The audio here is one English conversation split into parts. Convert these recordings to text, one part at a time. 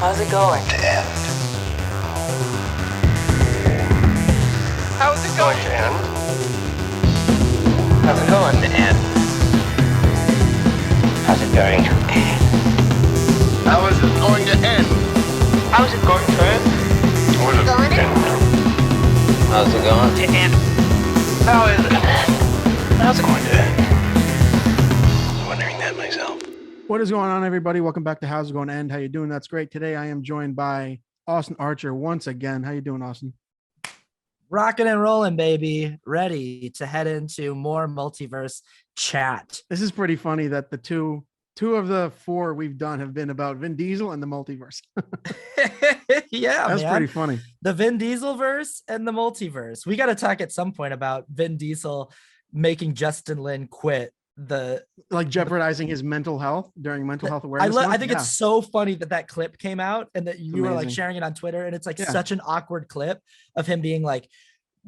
How's it going? To end. How's it going? To end. How's it going? To end. How's it going to end? How is it going to end? How's it going to end? How's it going to end? How's it going to end? How is it? How's it going to end? I was wondering that myself. What is going on, everybody? Welcome back to How's It Going to End? How you doing? That's great. Today I am joined by Austin Archer once again. How you doing, Austin? Rocking and rolling, baby. Ready to head into more multiverse chat. This is pretty funny that the two of the four we've done have been about Vin Diesel and the multiverse. Yeah, That's man. pretty funny. The Vin Diesel verse and the multiverse. We got to talk at some point about Vin Diesel making Justin Lin quit Like jeopardizing his mental health during Mental Health Awareness Month? I think it's so funny that clip came out and that you were like amazing. sharing it on Twitter, and it's like Yeah. such an awkward clip of him being like,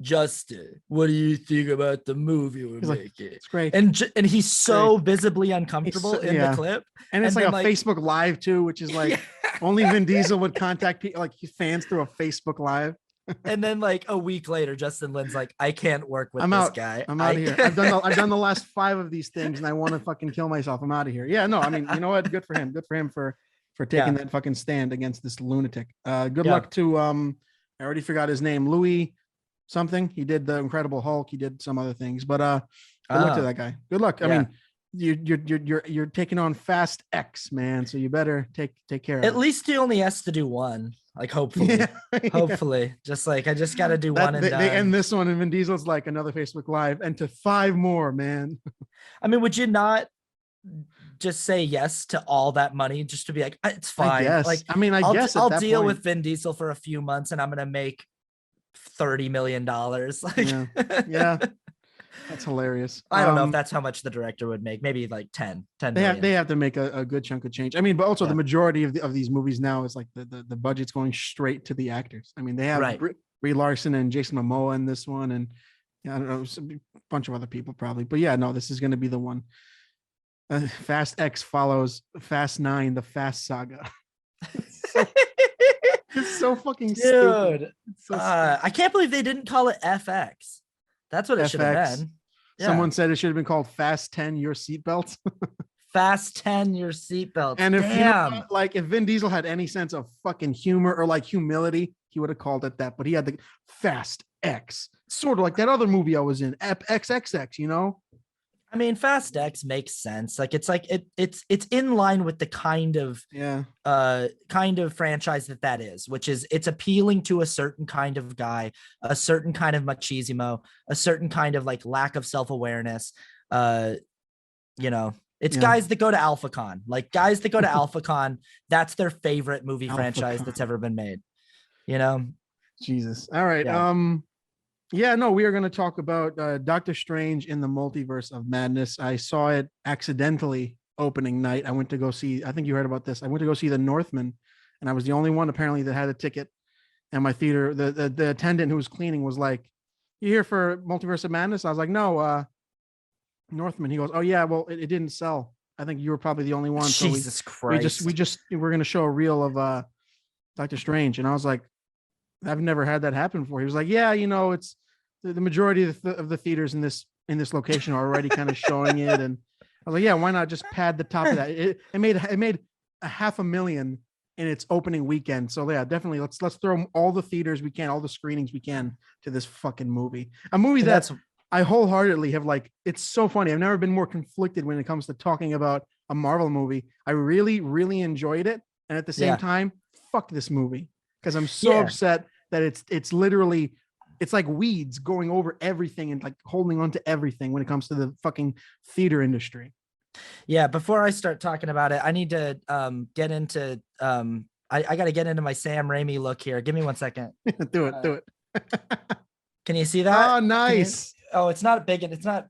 Justin, what do you think about the movie we're He's like, making? it's great. And he's so visibly uncomfortable in yeah. the clip. And it's and like then, a Facebook Live too, which is like Yeah. only Vin Diesel would contact people, like fans through a Facebook Live. And then like a week later, Justin Lin's like, I can't work with I'm this out. guy. I'm out of here. I've done the last 5 of these things and I want to fucking kill myself. I'm out of here. Yeah, no, I mean, you know what? Good for him. Good for him for taking that fucking stand against this lunatic. Good luck to I already forgot his name, Louis something. He did the Incredible Hulk. He did some other things, but good luck to that guy. Good luck. I mean, you're taking on Fast X, man. So you better take care of At it. least he only has to do one. Like hopefully. Yeah. Hopefully. Just like I just gotta do one and they done. end this one, and Vin Diesel's like another Facebook Live, and to 5 more, man. I mean, would you not just say yes to all that money just to be like, it's fine? I guess. Like I mean, I'll at that deal point, with Vin Diesel for a few months and I'm gonna make $30 million. Like yeah. That's hilarious. I don't know if that's how much the director would make. Maybe like 10 million. They have to make a good chunk of change. I mean, but also Yeah. the majority of these movies now is like the budget's going straight to the actors. I mean, they have Right. Brie Larson and Jason Momoa in this one, and I don't know, a bunch of other people probably. But yeah, no, this is going to be the one. Fast X follows Fast 9, the Fast Saga. It's so fucking stupid. Dude, It's so I can't believe they didn't call it FX. That's what it should have FX. been. Yeah. Someone said it should have been called Fast 10, Your Seatbelt. Fast 10 your seatbelts. And if you know Damn. what, like if Vin Diesel had any sense of fucking humor or like humility, he would have called it that. But he had the Fast X, sort of like that other movie I was in, XXX. You know? I mean, Fast X makes sense. Like it's in line with the kind of franchise that is, which is it's appealing to a certain kind of guy, a certain kind of machismo, a certain kind of like lack of self-awareness. It's guys that go to AlphaCon, like guys that go to AlphaCon. That's their favorite movie franchise that's ever been made. You know, Jesus. All right. Yeah. No, we are going to talk about Doctor Strange in the Multiverse of Madness. I saw it accidentally opening night. I went to go see, I think you heard about this. I went to go see The Northman, and I was the only one apparently that had a ticket. And my theater, the attendant who was cleaning was like, "You here for Multiverse of Madness?" I was like, "No, Northman." He goes, "Oh yeah, well, it didn't sell. I think you were probably the only one." So Jesus Christ. we're going to show a reel of Doctor Strange. And I was like, I've never had that happen before. He was like, "Yeah, it's the majority of the theaters in this location are already kind of showing it." And I was like, "Yeah, why not just pad the top of that?" It made a $500,000 in its opening weekend. So yeah, definitely let's throw all the theaters we can, all the screenings we can to this fucking movie. A movie that's I wholeheartedly have it's so funny. I've never been more conflicted when it comes to talking about a Marvel movie. I really, really enjoyed it. And at the same time, fuck this movie. Because I'm so upset that it's literally, it's like weeds going over everything and like holding on to everything when it comes to the fucking theater industry. Yeah, before I start talking about it, I need to get into I got to get into my Sam Raimi look here. Give me 1 second. Do it. Can you see that? Oh, nice. It's not big and it's not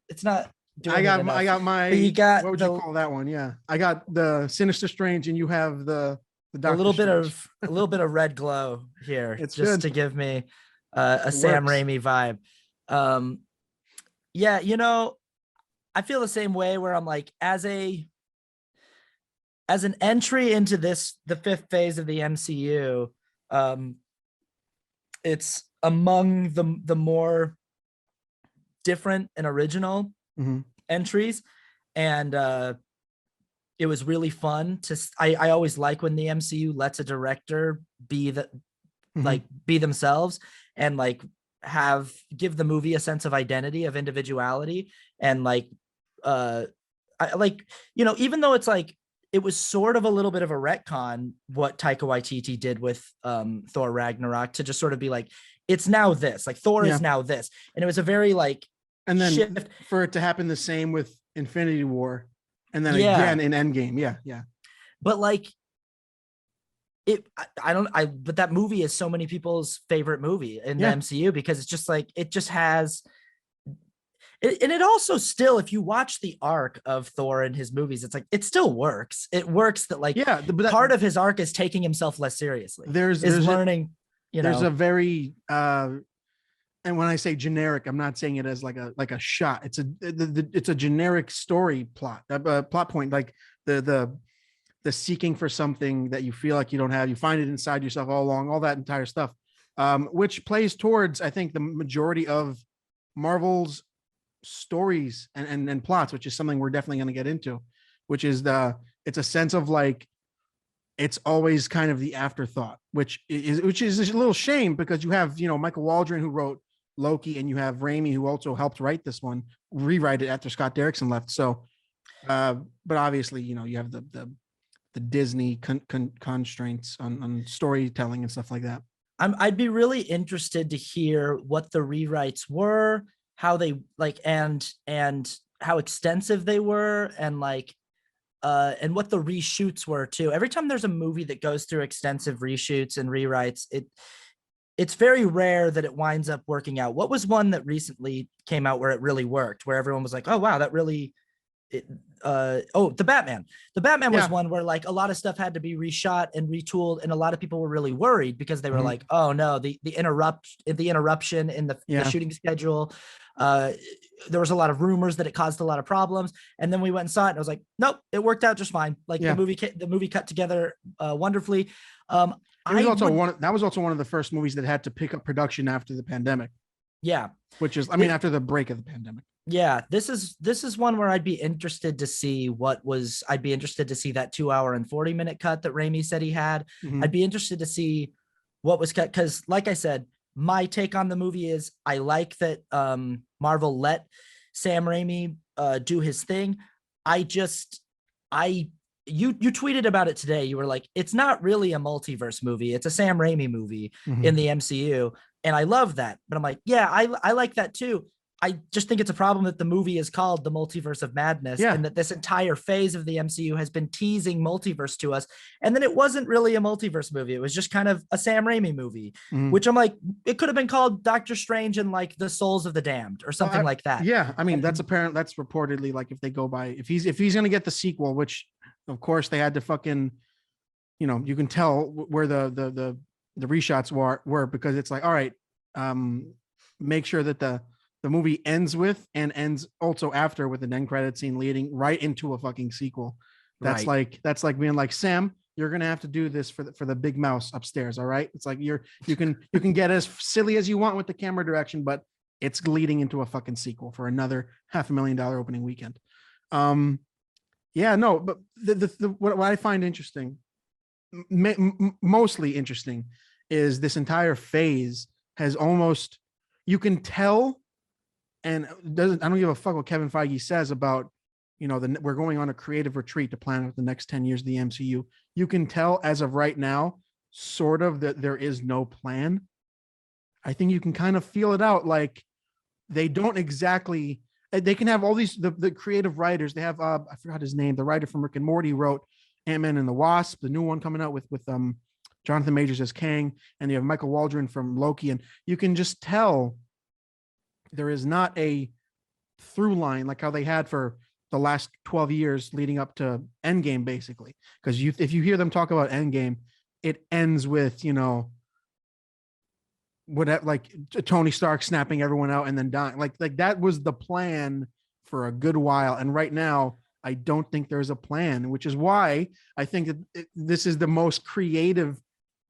doing I got enough. my But you got what would you call that one? Yeah. I got the Sinister Strange and you have the a little bit of red glow here. It's just good. to give me a Sam works. Raimi vibe. Yeah, I feel the same way where I'm like, as a as an entry into the fifth phase of the MCU, it's among the more different and original entries, and it was really fun to. I always like when the MCU lets a director be be themselves and like give the movie a sense of identity, of individuality, and like even though it's like it was sort of a little bit of a retcon what Taika Waititi did with Thor Ragnarok, to just sort of be like, it's now this, like Thor is now this, and it was a very like, and then shift. For it to happen the same with Infinity War, and then again in Endgame, but like but that movie is so many people's favorite movie in the MCU, because it's just like, it just has and it also still, if you watch the arc of Thor and his movies, it's like, it still works. It works that like, part of his arc is taking himself less seriously. There's learning, there's a very, and when I say generic, I'm not saying it as like a shot. It's a generic story plot, plot point, like the seeking for something that you feel like you don't have, you find it inside yourself all along, all that entire stuff, which plays towards, I think, the majority of Marvel's stories and plots, which is something we're definitely going to get into, which is it's a sense of like, it's always kind of the afterthought, which is a little shame, because you have, Michael Waldron, who wrote Loki, and you have Raimi, who also helped write this one, rewrite it after Scott Derrickson left. So but obviously, you have the Disney constraints on storytelling and stuff like that. I'd be really interested to hear what the rewrites were, how they like, and how extensive they were, and like and what the reshoots were too. Every time there's a movie that goes through extensive reshoots and rewrites, it's very rare that it winds up working out. What was one that recently came out where it really worked, where everyone was like, oh wow, that really the Batman. The Batman was one where like a lot of stuff had to be reshot and retooled, and a lot of people were really worried, because they were like, oh no, the interruption in the shooting schedule. There was a lot of rumors that it caused a lot of problems, and then we went and saw it, and I was like, nope, it worked out just fine. Like the movie cut together wonderfully. That was also one of the first movies that had to pick up production after the pandemic. Yeah, which is, after the break of the pandemic. Yeah, this is one where I'd be interested to see that 2 hour and 40-minute cut that Raimi said he had. I'd be interested to see what was cut, because like I said, my take on the movie is I like that Marvel let Sam Raimi do his thing. You tweeted about it today. You were like, it's not really a multiverse movie. It's a Sam Raimi movie in the MCU. And I love that. But I'm like, yeah, I like that too. I just think it's a problem that the movie is called The Multiverse of Madness, and that this entire phase of the MCU has been teasing multiverse to us. And then it wasn't really a multiverse movie. It was just kind of a Sam Raimi movie, which I'm like, it could have been called Doctor Strange and like the Souls of the Damned or something like that. Yeah. That's apparent. That's reportedly, like, if they go by, if he's going to get the sequel, which of course they had to fucking, you can tell where the reshots were, because it's like, all right, make sure that the movie ends with and ends also after with an end credit scene leading right into a fucking sequel. That's like being like, Sam, you're gonna have to do this for the big mouse upstairs. All right, it's like you can get as silly as you want with the camera direction, but it's leading into a fucking sequel for another $500,000 opening weekend. But what I find interesting, mostly interesting, is this entire phase has almost, you can tell. And I don't give a fuck what Kevin Feige says about, we're going on a creative retreat to plan out the next 10 years of the MCU. You can tell as of right now, sort of, that there is no plan. I think you can kind of feel it out. Like, they don't exactly, they can have all these, the creative writers. They have, I forgot his name, the writer from Rick and Morty wrote Ant-Man and the Wasp, the new one coming out with Jonathan Majors as Kang, and you have Michael Waldron from Loki. And you can just tell there is not a through line like how they had for the last 12 years leading up to Endgame, basically. Because if you hear them talk about Endgame, it ends with, whatever, like Tony Stark snapping everyone out and then dying. Like that was the plan for a good while. And right now, I don't think there's a plan, which is why I think that this is the most creative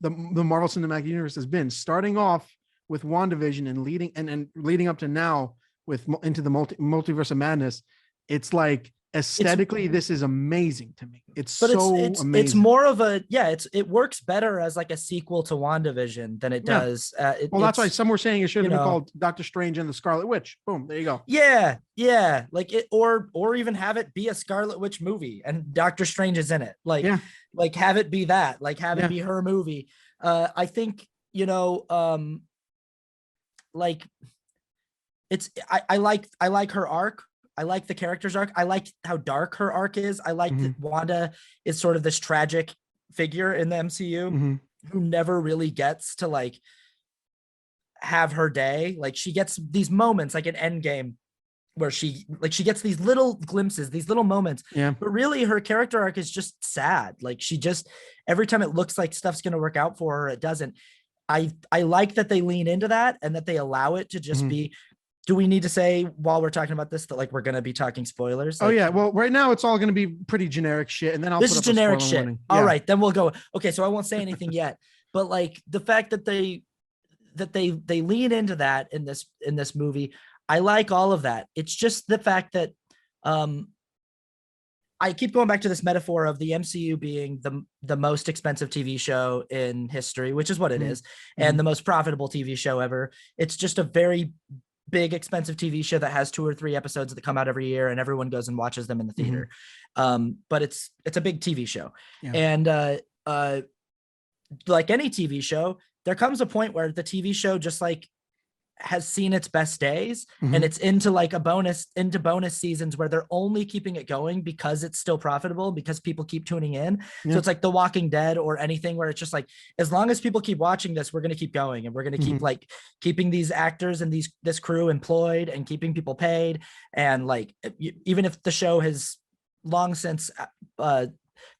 the Marvel Cinematic Universe has been, starting off with WandaVision and leading up to now with into the Multiverse of Madness. It's like aesthetically, this is amazing to me. It's amazing. It's more of a it works better as like a sequel to WandaVision than it does. That's why some were saying it should have been called Doctor Strange and the Scarlet Witch. Boom, there you go. Yeah, like it, or even have it be a Scarlet Witch movie and Doctor Strange is in it. Like have it be that. Like have it be her movie. I think like it's I like her arc. I like the character's arc. I like how dark her arc is. I like that Wanda is sort of this tragic figure in the MCU who never really gets to like have her day. Like she gets these moments like an Endgame where she gets these little glimpses, these little moments. Yeah. But really her character arc is just sad. Like she just, every time it looks like stuff's going to work out for her, it doesn't. I like that they lean into that and that they allow it to just be. Do we need to say while we're talking about this that like we're going to be talking spoilers? Like, well, right now it's all going to be pretty generic shit, and then this is generic shit. All right, then we'll go. Okay, so I won't say anything yet, but like the fact that they lean into that in this movie, I like all of that. It's just the fact that I keep going back to this metaphor of the MCU being the most expensive TV show in history, which is what it is, and the most profitable TV show ever. It's just a very big expensive TV show that has 2 or 3 episodes that come out every year and everyone goes and watches them in the theater. But it's a big TV show. And like any TV show, there comes a point where the TV show just like has seen its best days and it's into like bonus seasons where they're only keeping it going because it's still profitable, because people keep tuning in. So it's like The Walking Dead or anything where it's just like, as long as people keep watching this, we're going to keep going and we're going to keep like keeping these actors and this crew employed and keeping people paid. And like, even if the show has long since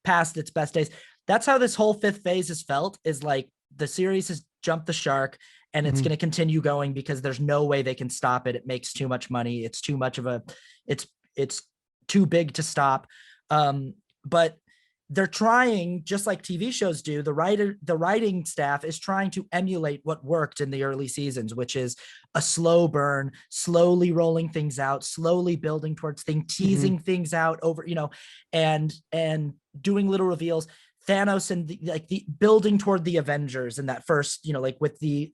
past its best days, that's how this whole 5th phase has felt, is like the series has jumped the shark and it's going to continue going because there's no way they can stop it. It makes too much money. It's too much of it's too big to stop. But they're trying, just like TV shows do, the writing staff is trying to emulate what worked in the early seasons, which is a slow burn, slowly rolling things out, slowly building towards things, teasing things out over, and doing little reveals. Thanos and the building toward the Avengers in that first, like with Nick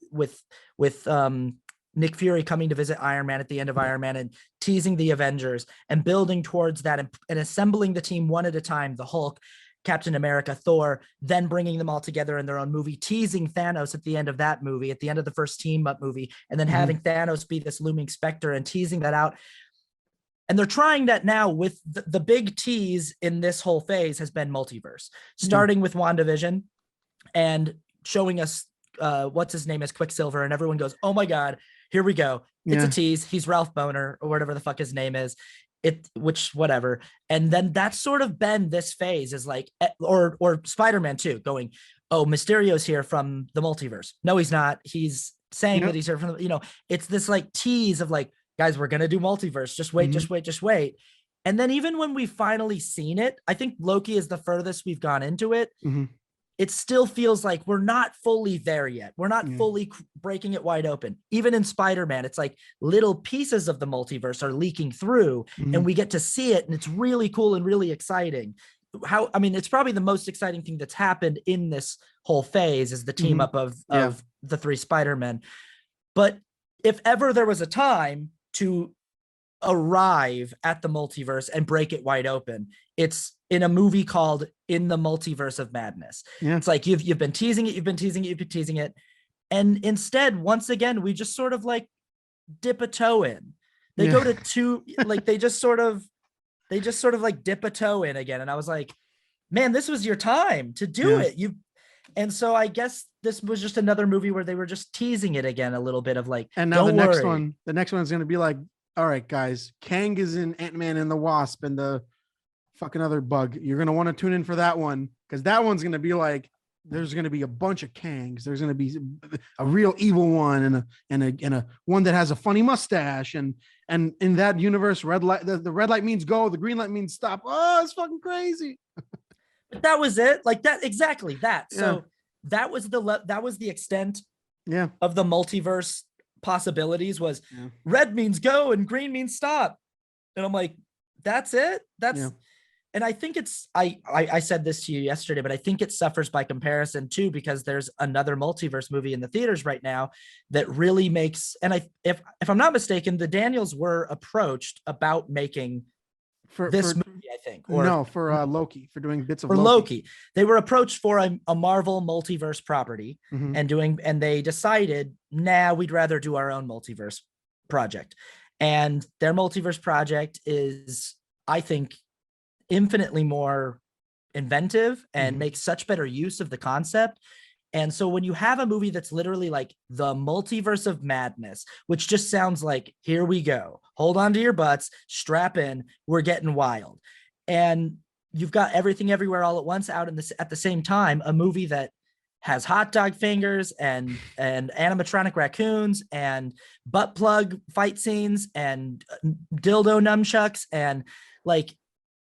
Fury coming to visit Iron Man at the end of Iron Man and teasing the Avengers and building towards that and assembling the team one at a time, the Hulk, Captain America, Thor, then bringing them all together in their own movie, teasing Thanos at the end of that movie, at the end of the first team up movie, and then having Thanos be this looming specter and teasing that out. And they're trying that now with the big tease in this whole phase has been multiverse, starting with WandaVision and showing us what's his name as Quicksilver. And everyone goes, oh my God, here we go. It's a tease. He's Ralph Boner or whatever the fuck his name is. Whatever. And then that's sort of been this phase, is like, or Spider-Man 2 going, oh, Mysterio's here from the multiverse. No, he's not. He's saying that he's here from, it's this like tease of like, guys, we're going to do multiverse. Just wait, just wait. And then even when we've finally seen it, I think Loki is the furthest we've gone into it. It still feels like we're not fully there yet. We're not fully breaking it wide open. Even in Spider-Man, it's like little pieces of the multiverse are leaking through and we get to see it. And it's really cool and really exciting. It's probably the most exciting thing that's happened in this whole phase is the team up of the 3 Spider-Men. But if ever there was a time to arrive at the multiverse and break it wide open, it's in a movie called In the Multiverse of Madness. It's like you've been teasing it, and instead, once again, we just sort of like dip a toe in. They go to 2, like they just sort of like dip a toe in again, and I was like, man, this was your time to do it. And so I guess this was just another movie where they were just teasing it again a little bit of like, and now the next one is going to be like, all right, guys, Kang is in Ant-Man and the Wasp and the fucking other bug. You're going to want to tune in for that one, because that one's going to be like, there's going to be a bunch of Kangs. There's going to be a real evil one and a one that has a funny mustache. And in that universe, red light, the red light means go. The green light means stop. Oh, it's fucking crazy. But that was it. Like that. Exactly that. Yeah. So that was the extent Yeah. of the multiverse possibilities was red means go and green means stop. And I'm like, that's it. And I think it's, I said this to you yesterday, but I think it suffers by comparison too, because there's another multiverse movie in the theaters right now that really makes, and if I'm not mistaken, the Daniels were approached about making this movie, I think. Or for Loki, for doing bits of Loki. They were approached for a Marvel multiverse property Mhm. and they decided, nah, we'd rather do our own multiverse project. And their multiverse project is, I think, infinitely more inventive and makes such better use of the concept. And so when you have a movie that's literally like the multiverse of madness, which just sounds like, here we go, hold on to your butts, strap in, we're getting wild. And you've got Everything Everywhere All at Once out in this at the same time, a movie that has hot dog fingers and animatronic raccoons and butt plug fight scenes and dildo nunchucks and like,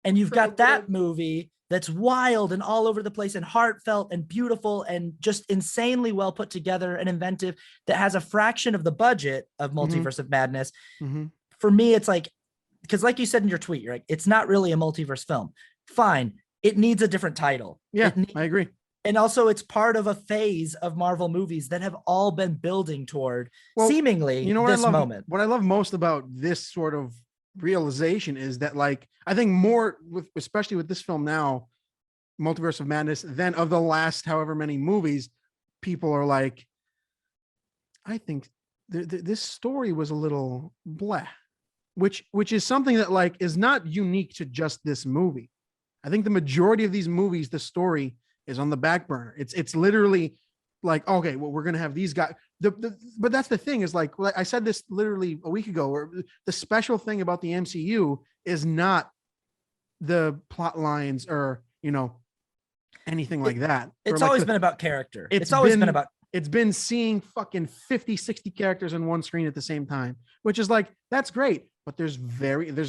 and you've got that movie that's wild and all over the place and heartfelt and beautiful and just insanely well put together and inventive that has a fraction of the budget of Multiverse of Madness. For me, it's like, because like you said in your tweet, you're like, it's not really a multiverse film. Fine. It needs a different title. Yeah, I agree. And also it's part of a phase of Marvel movies that have all been building toward seemingly this moment. What I love most about this sort of realization is that, like, I think more with, especially with this film now, Multiverse of Madness, than of the last however many movies, people are like, I think this story was a little blah, which is something that like is not unique to just this movie. I think the majority of these movies, the story is on the back burner. It's literally like, okay, well, we're gonna have these guys. But that's the thing is like I said this literally a week ago, or the special thing about the MCU is not the plot lines or, you know, anything like that. It's like always been about character. It's always been about, it's been seeing fucking 50, 60 characters on one screen at the same time, which is like, that's great. But there's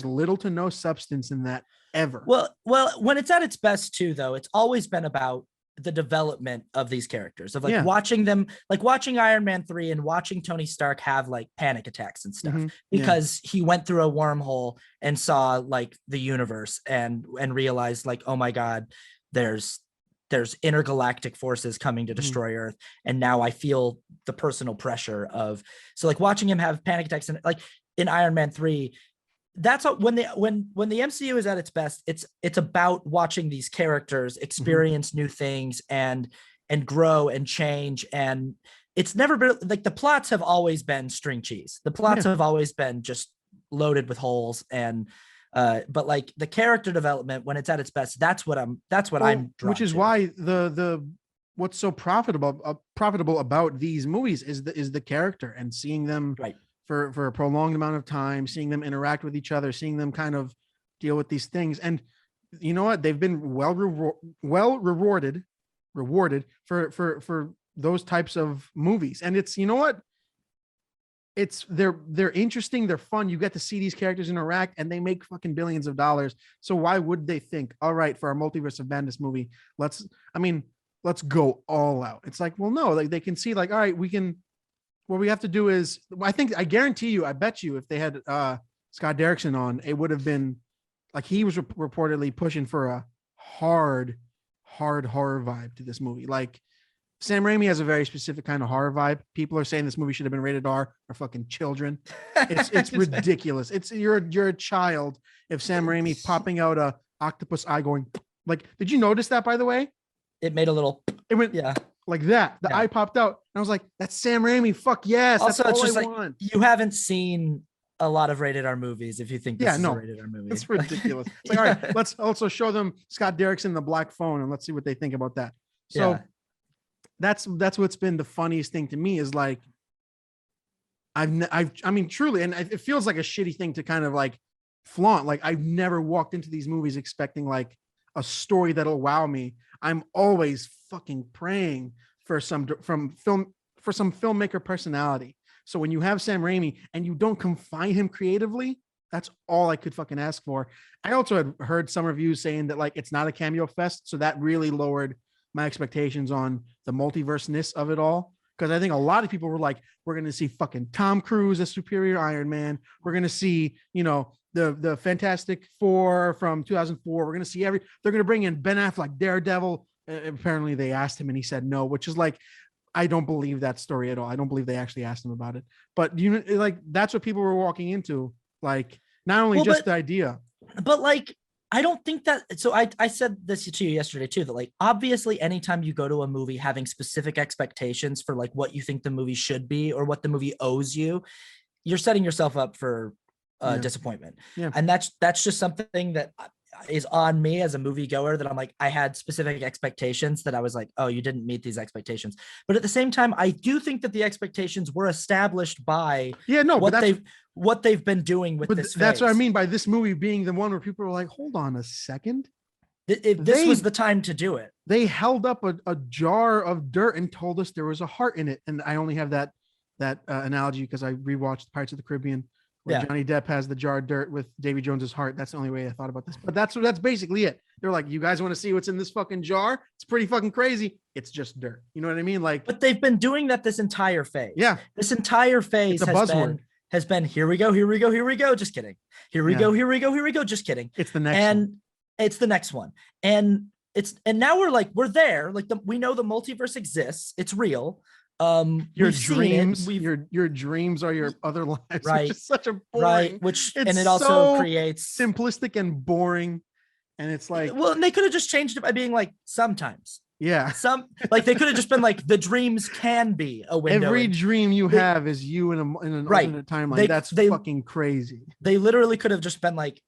little to no substance in that ever. Well, when it's at its best too, though, it's always been about the development of these characters, of like watching them, like watching Iron Man 3 and watching Tony Stark have like panic attacks and stuff because he went through a wormhole and saw like the universe and realized like, oh my God, there's intergalactic forces coming to destroy Earth. And now I feel the personal pressure of, so like watching him have panic attacks and like in Iron Man 3, that's when the MCU is at its best, it's about watching these characters experience new things and grow and change. And it's never been like, the plots have always been string cheese. The plots have always been just loaded with holes. And but like the character development, when it's at its best, that's what I'm drawn which is to. why the what's so profitable about these movies is the character, and seeing them for a prolonged amount of time, seeing them interact with each other, seeing them kind of deal with these things. And you know what? They've been well rewarded for those types of movies. And it's, you know what? It's they're interesting, they're fun. You get to see these characters interact and they make fucking billions of dollars. So why would they think, all right, for our Multiverse of Madness movie, let's go all out? It's like, well, no, like they can see like, all right, what we have to do is, I guarantee you, I bet you if they had Scott Derrickson on, it would have been like, he was reportedly pushing for a hard horror vibe to this movie. Like Sam Raimi has a very specific kind of horror vibe. People are saying this movie should have been rated R for fucking children. It's ridiculous. You're a child if Sam Raimi popping out a octopus eye going like, did you notice that, by the way? It made a little, it went like that. The eye popped out. And I was like, that's Sam Raimi. Fuck yes. Also, that's it's all just I like, want. you haven't seen a lot of rated R movies if you think this is a rated R movie. It's ridiculous. It's like, all right, let's also show them Scott Derrickson, the black phone, and let's see what they think about that. So that's what's been the funniest thing to me is like, I mean, truly, and it feels like a shitty thing to kind of like flaunt. Like I've never walked into these movies expecting like, a story that'll wow me, I'm always fucking praying for some filmmaker personality. So when you have Sam Raimi and you don't confine him creatively, that's all I could fucking ask for. I also had heard some reviews saying that like it's not a cameo fest, so that really lowered my expectations on the multiverse-ness of it all. Because I think a lot of people were like, we're going to see fucking Tom Cruise as Superior Iron Man. We're going to see, you know, the Fantastic Four from 2004. We're going to see they're going to bring in Ben Affleck, Daredevil. Apparently they asked him and he said no, which is like, I don't believe that story at all. I don't believe they actually asked him about it. But you like, that's what people were walking into. Like, not only the idea. But like, I don't think that. So I said this to you yesterday too, that like, obviously anytime you go to a movie having specific expectations for like what you think the movie should be or what the movie owes you, you're setting yourself up for disappointment. Yeah. And that's just something that is on me as a moviegoer, that I'm like, I had specific expectations that I was like, oh, you didn't meet these expectations. But at the same time, I do think that the expectations were established by what they've been doing with this. That's what I mean by this movie being the one where people are like, hold on a second. This was the time to do it. They held up a jar of dirt and told us there was a heart in it. And I only have that analogy because I rewatched Pirates of the Caribbean, where Johnny Depp has the jar of dirt with Davy Jones's heart. That's the only way I thought about this. But that's basically it. They're like, you guys want to see what's in this fucking jar? It's pretty fucking crazy. It's just dirt. You know what I mean? Like, but they've been doing that this entire phase. Yeah. This entire phase has been here we go, just kidding. Here we go, just kidding. It's the next one. It's the next one. And now we're there. Like we know the multiverse exists. It's real. Your dreams, your dreams are your other lives, right? Which is such a boring, and it also creates simplistic and boring. And it's like, well, and they could have just changed it by being like, sometimes. Yeah. Like they could have just been like, the dreams can be a window. Every dream you have is you in an alternate timeline. That's fucking crazy. They literally could have just been like,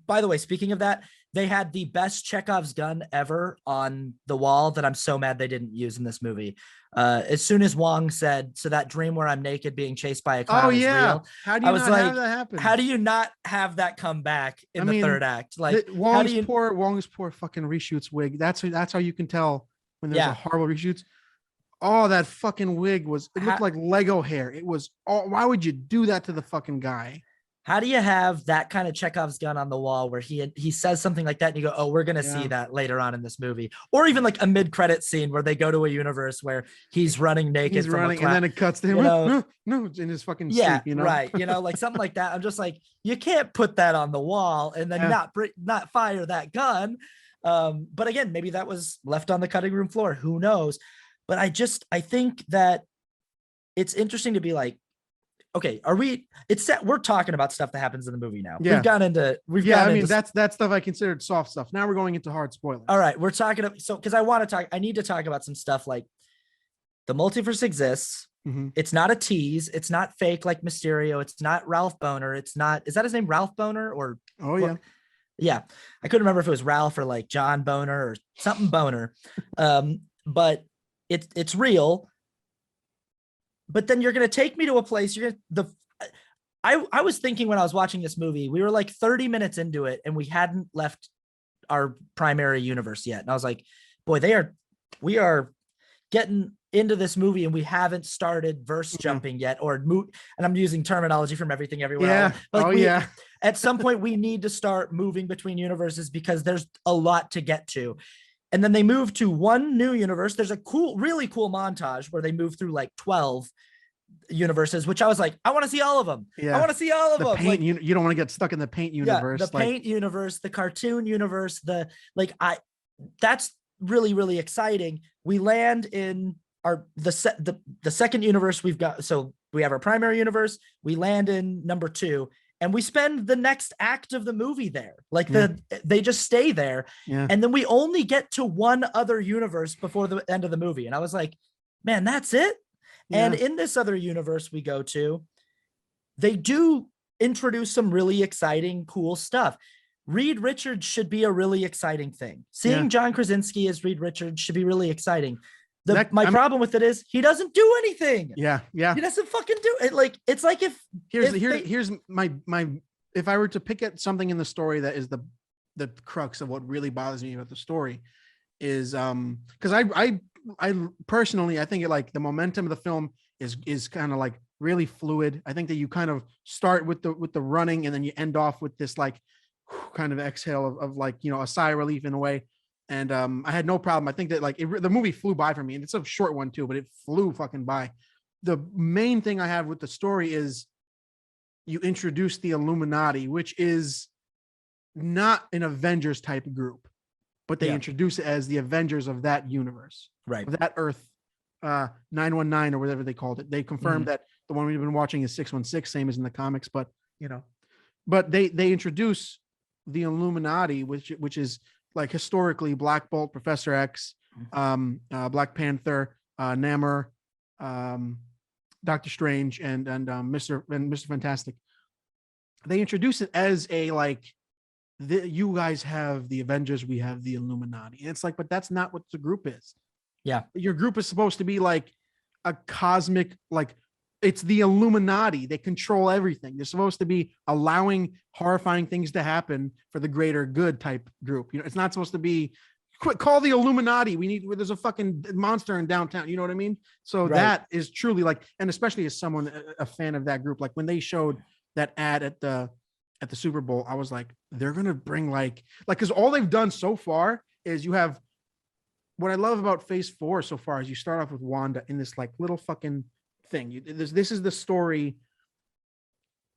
by the way, speaking of that, they had the best Chekhov's gun ever on the wall that I'm so mad they didn't use in this movie. As soon as Wong said, so that dream where I'm naked being chased by a clown is real. How do you not have that happen? How do you not have that come back in the third act? Like Wong's poor fucking reshoots wig. That's how you can tell when there's a horrible reshoots. Oh, that fucking wig looked like Lego hair. It was why would you do that to the fucking guy? How do you have that kind of Chekhov's gun on the wall where he says something like that and you go, oh, we're going to see that later on in this movie? Or even like a mid-credit scene where they go to a universe where he's running naked. And then it cuts to him, no, in his fucking sleep, you know? Right. Like something like that. I'm just like, you can't put that on the wall and then not fire that gun. But again, maybe that was left on the cutting room floor. Who knows? But I think that it's interesting to be like, okay, we're talking about stuff that happens in the movie now. Yeah. That's stuff I considered soft stuff. Now we're going into hard spoilers. All right. We're talking because I need to talk about some stuff like the multiverse exists. Mm-hmm. It's not a tease. It's not fake like Mysterio. It's not Ralph Boner. Is that his name? Ralph Boner or? Oh yeah. Yeah. I couldn't remember if it was Ralph or like John Boner or something Boner. But it's real. But then you're going to take me to a place I was thinking when I was watching this movie, we were like 30 minutes into it and we hadn't left our primary universe yet. And I was like, boy, we are getting into this movie and we haven't started verse jumping yet and I'm using terminology from Everything Everywhere. Yeah. At some point we need to start moving between universes because there's a lot to get to. And then they move to one new universe. There's a really cool montage where they move through like 12 universes, which I was like, I want to see all of them. Yeah. I want to see all of them. Paint, you don't want to get stuck in the paint universe. Yeah, the paint universe, the cartoon universe, that's really, really exciting. We land in the second universe we've got. So we have our primary universe. We land in number 2. And we spend the next act of the movie there. They just stay there. Yeah. And then we only get to one other universe before the end of the movie. And I was like, man, that's it. Yeah. And in this other universe we go to, they do introduce some really exciting, cool stuff. Reed Richards should be a really exciting thing. Seeing John Krasinski as Reed Richards should be really exciting. My problem with it is he doesn't do anything. Yeah. He doesn't fucking do it. Like, it's like here's my if I were to pick at something in the story that is the the crux of what really bothers me about the story is because I personally, I think like the momentum of the film is kind of like really fluid. I think that you kind of start with the running and then you end off with this like kind of exhale of like, you know, a sigh of relief in a way. And I had no problem. I think that like the movie flew by for me, and it's a short one too, but it flew fucking by. The main thing I have with the story is you introduce the Illuminati, which is not an Avengers type group, but they introduce it as the Avengers of that universe, Right. of that Earth 919 or whatever they called it. They confirmed that the one we've been watching is 616, same as in the comics, but you know, but they introduce the Illuminati, which is like historically Black Bolt, Professor X, Black Panther, Namor, Doctor Strange, and Mr. Fantastic. They introduce it as a like, you guys have the Avengers, we have the Illuminati. And it's like, but that's not what the group is. Yeah. Your group is supposed to be like a cosmic, like it's the Illuminati. They control everything. They're supposed to be allowing horrifying things to happen for the greater good type group. You know, it's not supposed to be call the Illuminati. There's a fucking monster in downtown. You know what I mean? So that is truly like, and especially as someone, a fan of that group, like when they showed that ad at the Super Bowl, I was like, they're going to bring like, cause all they've done so far is you have, what I love about phase 4 so far is you start off with Wanda in this like little fucking thing. This is the story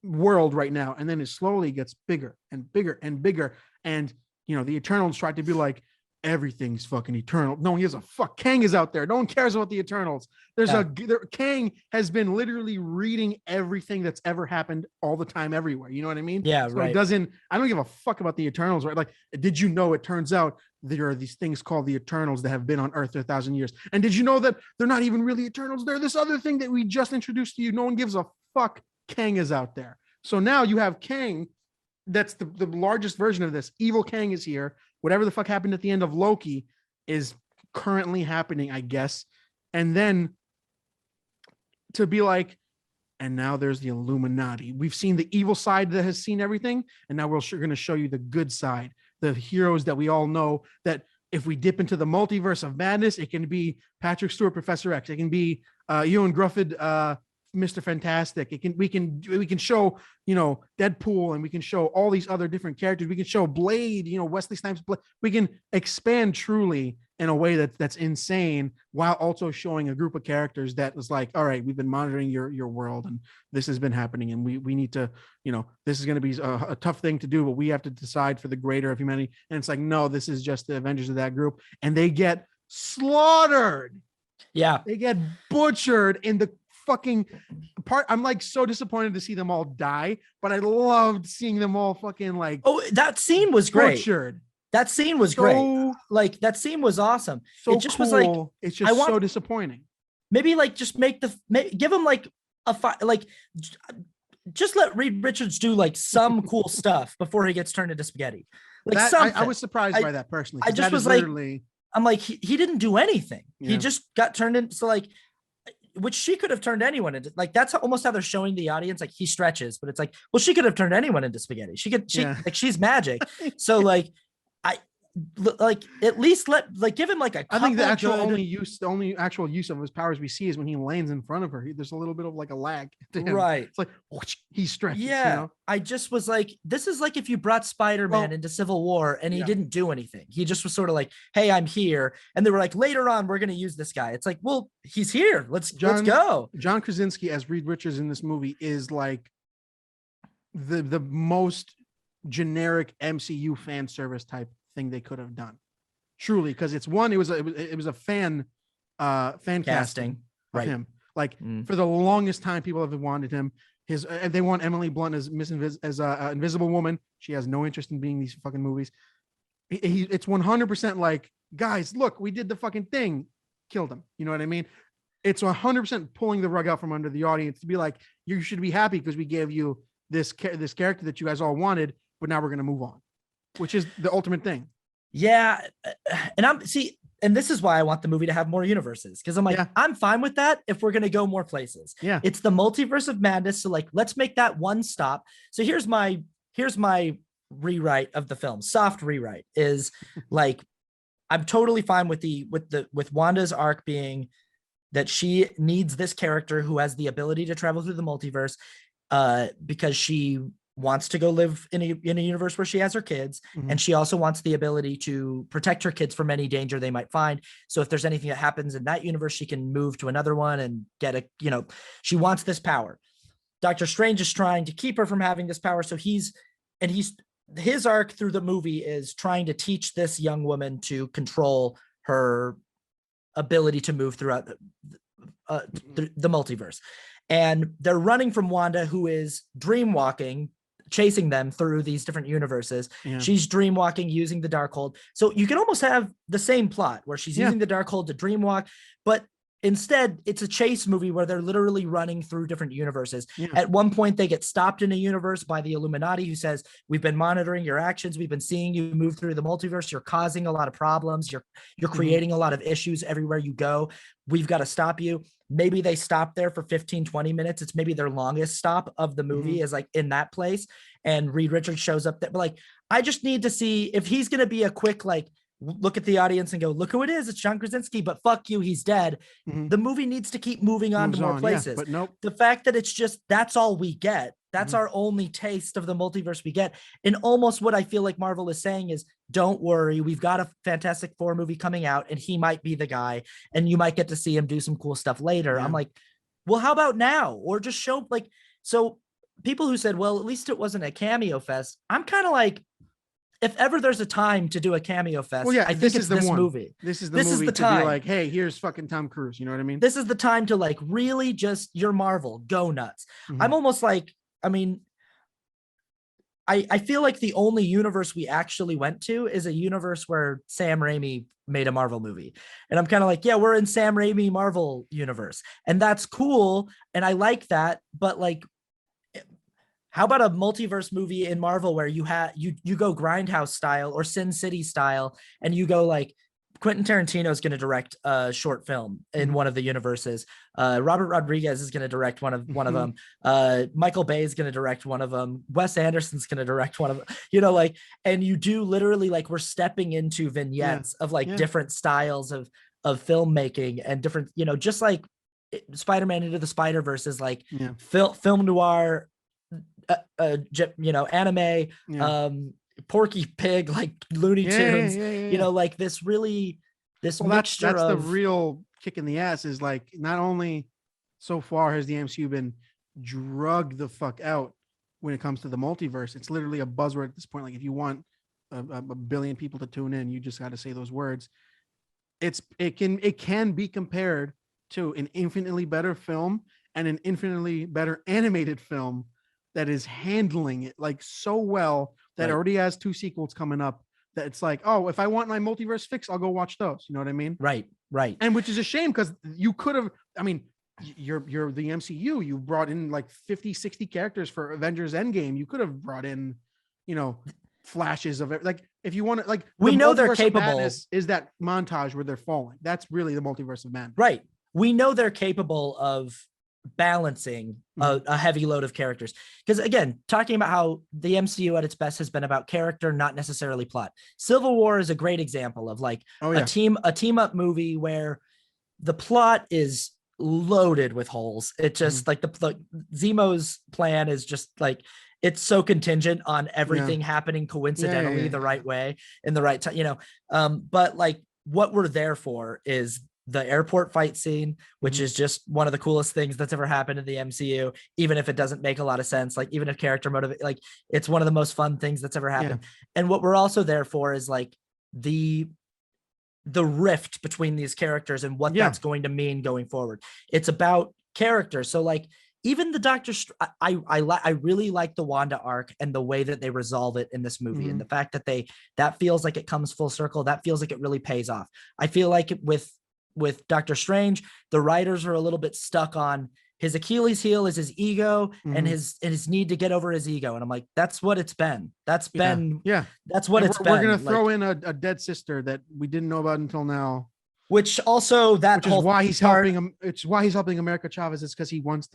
world right now. And then it slowly gets bigger and bigger and bigger. And, you know, the Eternals tried to be like, everything's fucking eternal. No one gives a fuck. Kang is out there. No one cares about the Eternals. Kang has been literally reading everything that's ever happened all the time, everywhere. You know what I mean? Yeah, so right. I don't give a fuck about the Eternals, right? Like, did you know it turns out there are these things called the Eternals that have been on Earth for 1,000 years? And did you know that they're not even really Eternals? They're this other thing that we just introduced to you. No one gives a fuck. Kang is out there. So now you have Kang. That's the largest version of this. Evil Kang is here. Whatever the fuck happened at the end of Loki is currently happening, I guess. And then to be like, and now there's the Illuminati. We've seen the evil side that has seen everything. And now we're going to show you the good side, the heroes that we all know, that if we dip into the multiverse of madness, it can be Patrick Stewart, Professor X. It can be Ewan Grufford, Mr. Fantastic. We can show, you know, Deadpool, and we can show all these other different characters. We can show Blade, you know, Wesley Snipes. We can expand truly in a way that's insane, while also showing a group of characters that was like, all right, we've been monitoring your world, and this has been happening, and we need to, you know, this is going to be a tough thing to do, but we have to decide for the greater of humanity. And it's like, no, this is just the Avengers of that group, and they get slaughtered. Yeah, they get butchered in the fucking part. I'm like so disappointed to see them all die, but I loved seeing them all fucking like, oh, that scene was great. Butchered. That scene was great. Like, that scene was awesome. So it just cool. was like, it's just so disappointing. Maybe like just give him like just let Reed Richards do like some cool stuff before he gets turned into spaghetti. Like, I was surprised by that personally. I just was like, I'm like, he didn't do anything. Yeah. He just got turned into like, which she could have turned anyone into. Like, that's almost how they're showing the audience. Like, he stretches, but it's like, well, she could have turned anyone into spaghetti. Like, she's magic. So like, at least give him like a couple. I think the only actual use of his powers we see is when he lands in front of her. There's a little bit of like a lag to him. Right. It's like he stretches. Yeah. You know? I just was like, this is like if you brought Spider-Man into Civil War and he didn't do anything. He just was sort of like, hey, I'm here. And they were like, later on, we're going to use this guy. It's like, well, he's here. Let's go. John Krasinski as Reed Richards in this movie is like the most generic MCU fan service type thing they could have done, truly, because it was a fan casting of him. Like for the longest time, people have wanted him. They want Emily Blunt as Invisible Woman. She has no interest in being these fucking movies. It's 100% like, guys, look, we did the fucking thing, killed him. You know what I mean? It's 100% pulling the rug out from under the audience to be like, you should be happy because we gave you this character that you guys all wanted, but now we're gonna move on. Which is the ultimate thing. Yeah. And this is why I want the movie to have more universes. Cause I'm like, I'm fine with that if we're going to go more places. Yeah. It's the multiverse of madness. So like, let's make that one stop. So here's my rewrite of the film, soft rewrite, is like, I'm totally fine with Wanda's arc being that she needs this character who has the ability to travel through the multiverse, because she wants to go live in a universe where she has her kids, and she also wants the ability to protect her kids from any danger they might find. So if there's anything that happens in that universe, she can move to another one and get she wants this power. Doctor Strange is trying to keep her from having this power. So his arc through the movie is trying to teach this young woman to control her ability to move throughout the multiverse. And they're running from Wanda, who is dreamwalking, chasing them through these different universes. Yeah. She's dreamwalking using the Darkhold. So you can almost have the same plot where she's using the Darkhold to dreamwalk, but instead it's a chase movie where they're literally running through different universes. Yeah. At one point they get stopped in a universe by the Illuminati, who says, we've been monitoring your actions. We've been seeing you move through the multiverse. You're causing a lot of problems. You're creating a lot of issues everywhere you go. We've got to stop you. Maybe they stop there for 15, 20 minutes. It's maybe their longest stop of the movie is like in that place. And Reed Richards shows up there. But like, I just need to see if he's going to be a quick, like, look at the audience and go, look who it is. It's John Krasinski, but fuck you, he's dead. The movie needs to keep moving on to more places. But nope. The fact that it's just, that's all we get. That's our only taste of the multiverse we get. And almost what I feel like Marvel is saying is, don't worry, we've got a Fantastic Four movie coming out and he might be the guy and you might get to see him do some cool stuff later. I'm like, well, how about now? Or just show, like, so people who said, well, at least it wasn't a cameo fest. I'm kind of like, if ever there's a time to do a cameo fest, I think this is this movie. This is the time to be like, hey, here's fucking Tom Cruise. You know what I mean? This is the time to like really just, you're Marvel, go nuts. I'm almost like, I mean, I feel like the only universe we actually went to is a universe where Sam Raimi made a Marvel movie. And I'm kind of like, yeah, we're in Sam Raimi Marvel universe. And that's cool. And I like that. But like, how about a multiverse movie in Marvel where you go Grindhouse style or Sin City style, and you go like, Quentin Tarantino is going to direct a short film in one of the universes. Robert Rodriguez is going to direct one of them. Michael Bay is going to direct one of them. Wes Anderson's going to direct one of them. And you do literally like, we're stepping into vignettes of like different styles of filmmaking and different, just like Spider-Man Into the Spider-Verse is like film noir, anime, Porky Pig, like Looney Tunes, like this really, this mixture that's of the real kick in the ass is like, not only so far has the MCU been drugged the fuck out when it comes to the multiverse, it's literally a buzzword at this point. Like if you want a billion people to tune in, you just got to say those words. It can be compared to an infinitely better film and an infinitely better animated film that is handling it like so well that already has 2 sequels coming up, that it's like, oh, if I want my multiverse fix, I'll go watch those. You know what I mean? Right. And which is a shame, because you could have, I mean, you're the MCU, you brought in like 50, 60 characters for Avengers Endgame. You could have brought in, flashes of it. Like if you want to, like, we know they're capable. Is that montage where they're falling? That's really the multiverse of madness. Right. We know they're capable of balancing a heavy load of characters, because again, talking about how the MCU at its best has been about character, not necessarily plot. Civil War is a great example of like a team up movie where the plot is loaded with holes. It just like the Zemo's plan is just like, it's so contingent on everything happening coincidentally the right way in the right time, but like what we're there for is the airport fight scene, which is just one of the coolest things that's ever happened in the MCU, even if it doesn't make a lot of sense, like even if character motive, like it's one of the most fun things that's ever happened. And what we're also there for is like the rift between these characters and what that's going to mean going forward. It's about character. So like even the I really like the Wanda arc and the way that they resolve it in this movie, and the fact that that feels like it comes full circle. That feels like it really pays off. I feel like with Doctor Strange, the writers are a little bit stuck on his Achilles heel is his ego and his need to get over his ego. And I'm like, that's what it's been. That's been, that's what it's been. We're going to throw in a dead sister that we didn't know about until now. Which also which is why he's helping him. It's why he's helping America Chavez, is because he wants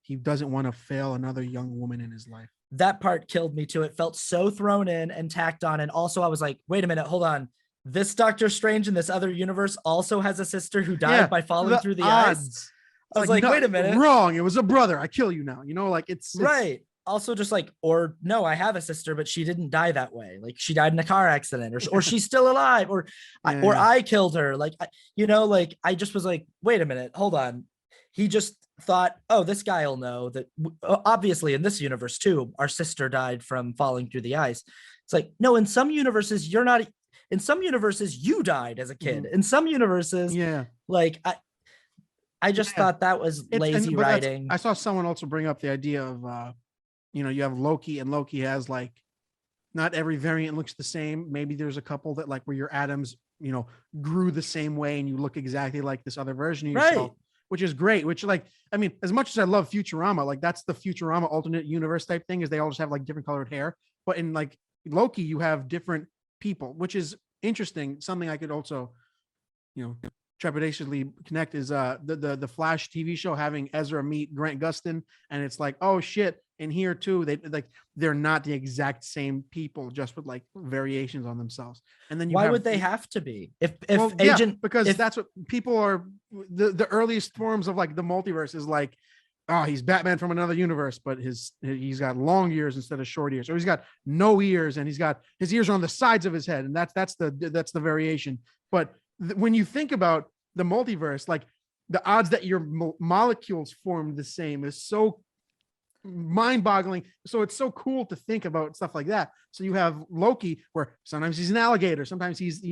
he doesn't want to fail another young woman in his life. That part killed me too. It felt so thrown in and tacked on. And also I was like, wait a minute, hold on. This Doctor Strange in this other universe also has a sister who died by falling through the ice. I was like, wait a minute. Wrong. It was a brother. I kill you now. You know, like it's right. Also just like, or no, I have a sister, but she didn't die that way. Like she died in a car accident or she's still alive or I killed her. Like, like I just was like, wait a minute, hold on. He just thought, oh, this guy will know that obviously in this universe too, our sister died from falling through the ice. It's like, no, in some universes, you're not, in some universes you died as a kid. In some universes, like I just thought that was lazy writing. I saw someone also bring up the idea of, you have Loki, and Loki has like, not every variant looks the same. Maybe there's a couple that like where your atoms, grew the same way and you look exactly like this other version of yourself, which is great. Which like, I mean, as much as I love Futurama, like that's the Futurama alternate universe type thing is they all just have like different colored hair. But in like Loki, you have different people, which is interesting. Something I could also, trepidatiously connect is the Flash TV show having Ezra meet Grant Gustin, and it's like, oh shit, in here too they're not the exact same people, just with like variations on themselves. And then why would they have to be because that's what people are. The earliest forms of like the multiverse is like, oh, he's Batman from another universe, but he's got long ears instead of short ears, or he's got no ears and his ears are on the sides of his head, and that's the variation. But when you think about the multiverse, like the odds that your molecules form the same is so mind-boggling. So it's so cool to think about stuff like that. So you have Loki, where sometimes he's an alligator, sometimes he's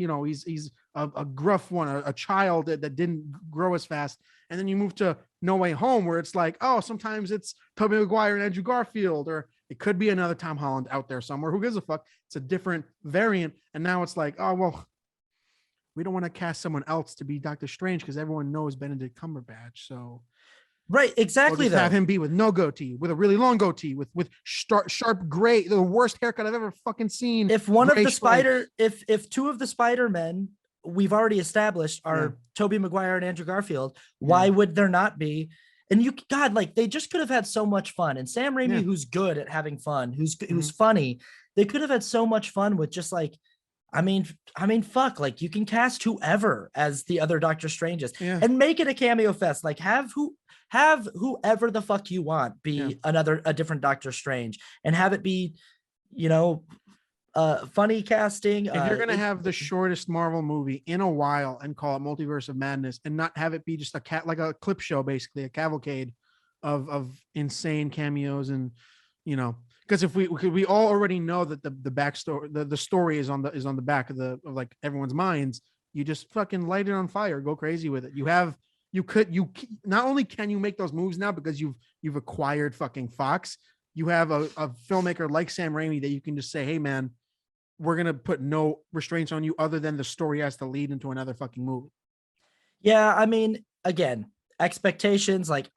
a gruff one, a child that didn't grow as fast. And then you move to No Way Home, where it's like, oh, sometimes it's Tobey Maguire and Andrew Garfield, or it could be another Tom Holland out there somewhere. Who gives a fuck? It's a different variant. And now it's like, oh, well, we don't want to cast someone else to be Doctor Strange because everyone knows Benedict Cumberbatch. So right, exactly. We'll have him be with no goatee, with a really long goatee, with sharp gray, the worst haircut I've ever fucking seen. If one of the if two of the Spider-Men we've already established are Tobey Maguire and Andrew Garfield, why would there not be? And like they just could have had so much fun. And Sam Raimi, who's good at having fun, who's funny, they could have had so much fun with just like, I mean, fuck, like you can cast whoever as the other Doctor Stranges and make it a cameo fest. Like have whoever the fuck you want be a different Doctor Strange, and have it be, funny casting. If you're going to have the shortest Marvel movie in a while and call it Multiverse of Madness, and not have it be just like a clip show, basically a cavalcade of insane cameos, and, because if we all already know that the backstory, the story is on the back of like everyone's minds, you just fucking light it on fire, go crazy with it. You not only can you make those moves now because you've acquired fucking Fox, you have a filmmaker like Sam Raimi that you can just say, hey man, we're gonna put no restraints on you other than the story has to lead into another fucking movie. Yeah, I mean, again, expectations, like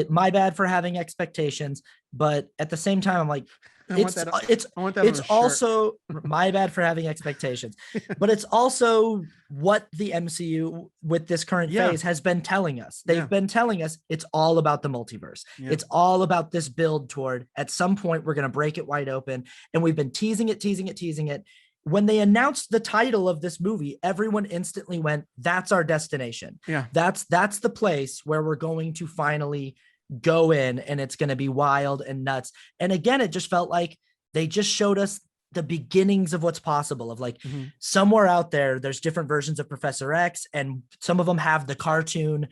my bad for having expectations, but at the same time I'm like, it's also my bad for having expectations, but it's also what the MCU with this current phase has been telling us. They've been telling us it's all about the multiverse. It's all about this build toward, at some point we're going to break it wide open, and we've been teasing it. When they announced the title of this movie, everyone instantly went, that's our destination. That's the place where we're going to finally go in, and it's going to be wild and nuts. And again, it just felt like they just showed us the beginnings of what's possible, of like somewhere out there's different versions of Professor X, and some of them have the cartoon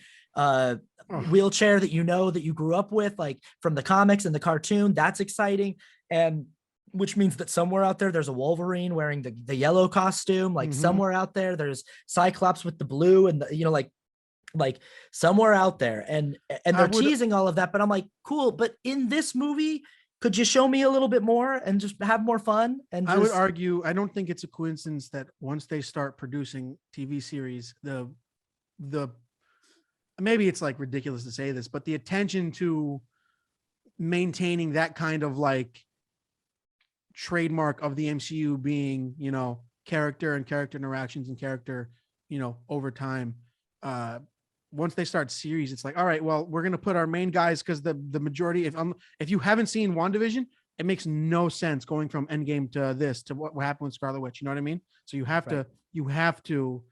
wheelchair that that you grew up with, like from the comics and the cartoon. That's exciting. And which means that somewhere out there's a Wolverine wearing the yellow costume, like somewhere out there's Cyclops with the blue, and like somewhere out there, and they're teasing all of that. But I'm like, cool, but in this movie, could you show me a little bit more and just have more fun? And I would argue, I don't think it's a coincidence that once they start producing TV series, the maybe it's like ridiculous to say this, but the attention to maintaining that kind of like trademark of the MCU being, character and character interactions and character, over time, once they start series, it's like, all right, well, we're gonna put our main guys because the majority, if you haven't seen WandaVision, it makes no sense going from Endgame to this to what happened with Scarlet Witch. You know what I mean? So you have to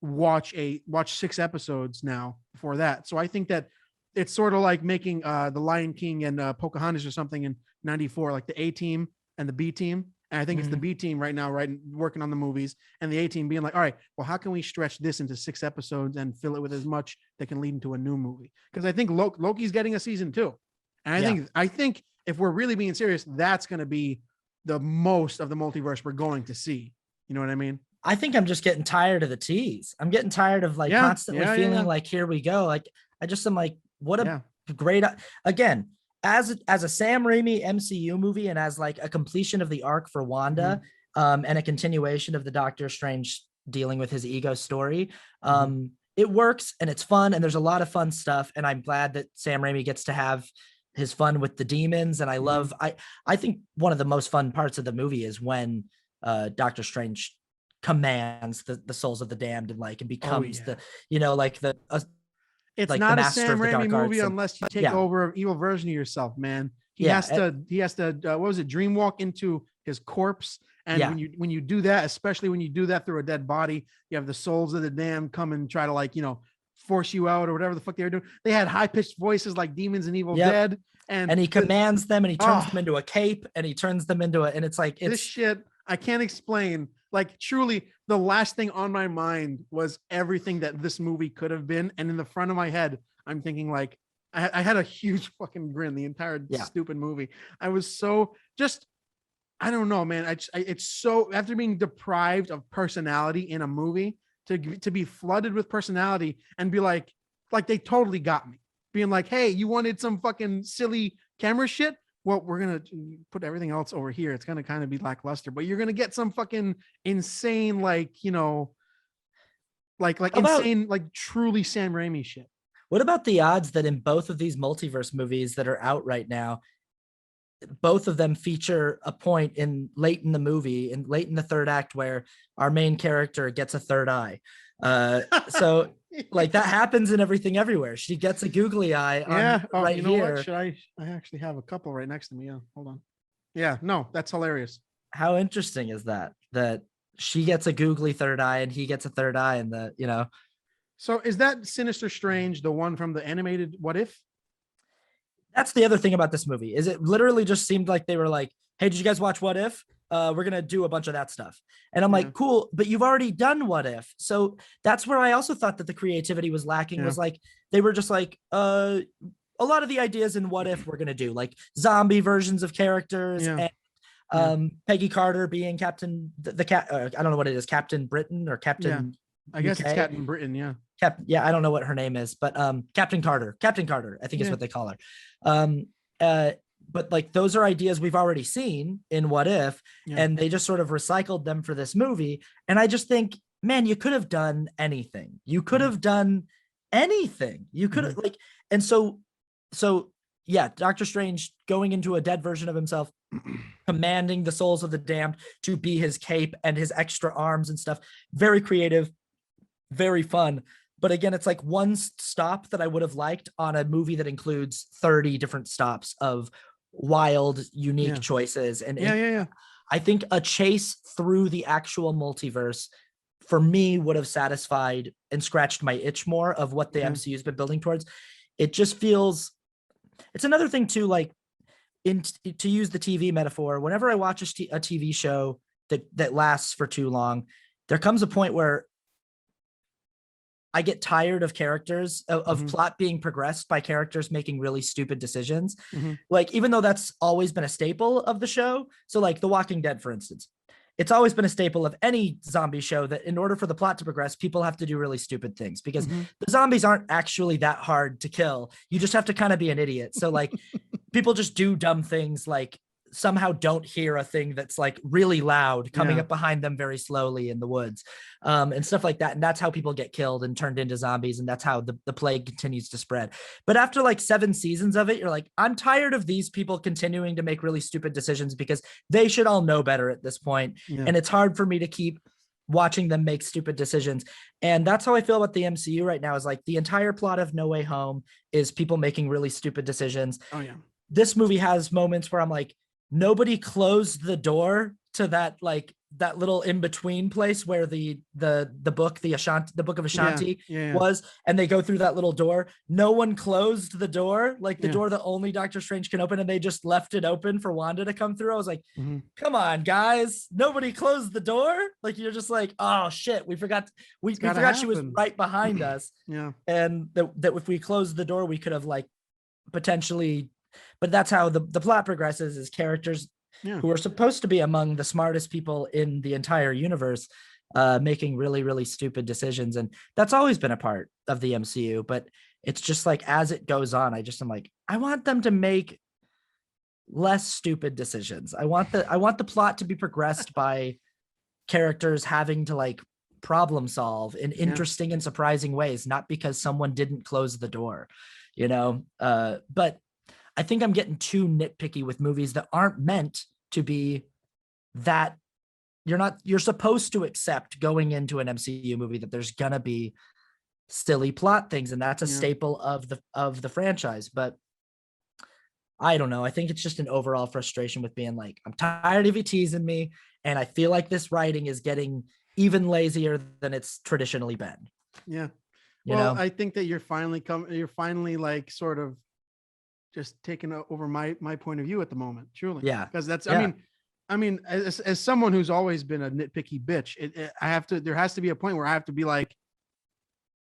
watch 6 episodes now before that. So I think that it's sort of like making the Lion King and Pocahontas or something in '94, like the A team and the B team. And I think it's the B team right now, working on the movies, and the A team being like, all right, well, how can we stretch this into 6 episodes and fill it with as much that can lead into a new movie? Because I think Loki's getting a season 2. And I think if we're really being serious, that's going to be the most of the multiverse we're going to see. You know what I mean? I think I'm just getting tired of the tease. I'm getting tired of like constantly feeling like, here we go. Like, I just am like, what a great, again, as a Sam Raimi MCU movie and as like a completion of the arc for Wanda, and a continuation of the Doctor Strange dealing with his ego story, it works and it's fun and there's a lot of fun stuff. And I'm glad that Sam Raimi gets to have his fun with the demons. And I think one of the most fun parts of the movie is when Doctor Strange commands the souls of the damned and becomes it's like not the a master Sam of the Raimi dark movie arts unless you take over an evil version of yourself, man. He has to what was it, dream walk into his corpse. And when you do that, especially when you do that through a dead body, you have the souls of the damned come and try to force you out or whatever the fuck they were doing. They had high-pitched voices like demons and Evil Dead. And he commands them and he turns them into a cape and he turns them into and it's like, this shit, I can't explain. Like, truly, the last thing on my mind was everything that this movie could have been. And in the front of my head, I'm thinking like, I had a huge fucking grin the entire stupid movie. I was so I don't know, man. It's so, after being deprived of personality in a movie, to be flooded with personality and be like they totally got me. Being like, hey, you wanted some fucking silly camera shit? Well, we're going to put everything else over here. It's going to kind of be lackluster, but you're going to get some fucking insane, insane, truly Sam Raimi shit. What about the odds that in both of these multiverse movies that are out right now, both of them feature a point late in the movie and late in the third act where our main character gets a third eye? So like that happens in Everything Everywhere. She gets a googly eye right here. What? I actually have a couple right next to me. Yeah, hold on. Yeah, no, that's hilarious. How interesting is that she gets a googly third eye and he gets a third eye and So is that Sinister Strange the one from the animated What If? That's the other thing about this movie is it literally just seemed like they were like, hey, did you guys watch What If? We're going to do a bunch of that stuff. And I'm like, cool, but you've already done What If. So that's where I also thought that the creativity was lacking, was like, they were just like, a lot of the ideas in What If we're going to do like zombie versions of characters and Peggy Carter being Captain, I don't know what it is, Captain Britain or Captain. I guess it's Captain Britain. Yeah. I don't know what her name is, but Captain Carter, I think is what they call her. But like those are ideas we've already seen in What If, and they just sort of recycled them for this movie. And I just think, man, you could have done anything. You could have done anything. You could have and so Doctor Strange going into a dead version of himself, commanding the souls of the damned to be his cape and his extra arms and stuff. Very creative, very fun. But again, it's like one stop that I would have liked on a movie that includes 30 different stops of wild, unique choices. And I think a chase through the actual multiverse for me would have satisfied and scratched my itch more of what the MCU has been building towards. It just feels, it's another thing too, like to use the TV metaphor, whenever I watch a TV show that lasts for too long, there comes a point where I get tired of characters, of plot being progressed by characters making really stupid decisions. Like, even though that's always been a staple of the show. So like The Walking Dead, for instance, it's always been a staple of any zombie show that in order for the plot to progress, people have to do really stupid things because the zombies aren't actually that hard to kill. You just have to kind of be an idiot. So like people just do dumb things, like somehow don't hear a thing that's like really loud coming up behind them very slowly in the woods, and stuff like that. And that's how people get killed and turned into zombies. And that's how the plague continues to spread. But after like 7 seasons of it, you're like, I'm tired of these people continuing to make really stupid decisions because they should all know better at this point. And it's hard for me to keep watching them make stupid decisions. And that's how I feel about the MCU right now, is like the entire plot of No Way Home is people making really stupid decisions. Oh yeah. This movie has moments where I'm like, nobody closed the door to that, like that little in between place where the book, the book of Ashanti was, and they go through that little door. No one closed the door, like the door that only Doctor Strange can open, and they just left it open for Wanda to come through. I was like, come on, guys, nobody closed the door. Like, you're just like, oh shit, we forgot she was right behind us. And that if we closed the door, we could have like potentially. But that's how the plot progresses, is characters who are supposed to be among the smartest people in the entire universe making really, really stupid decisions. And that's always been a part of the MCU. But it's just like, as it goes on, I'm like, I want them to make less stupid decisions. I want the plot to be progressed by characters having to like problem solve in interesting and surprising ways, not because someone didn't close the door, but I think I'm getting too nitpicky with movies that aren't meant to be that. You're supposed to accept going into an MCU movie that there's gonna be silly plot things, and that's a staple of the franchise. But I don't know. I think it's just an overall frustration with being like, I'm tired of you teasing me, and I feel like this writing is getting even lazier than it's traditionally been. Yeah. You well, know? I think that you're finally like sort of just taking over my point of view at the moment. Truly. Yeah. Because that's, I mean, as someone who's always been a nitpicky bitch, there has to be a point where I have to be like,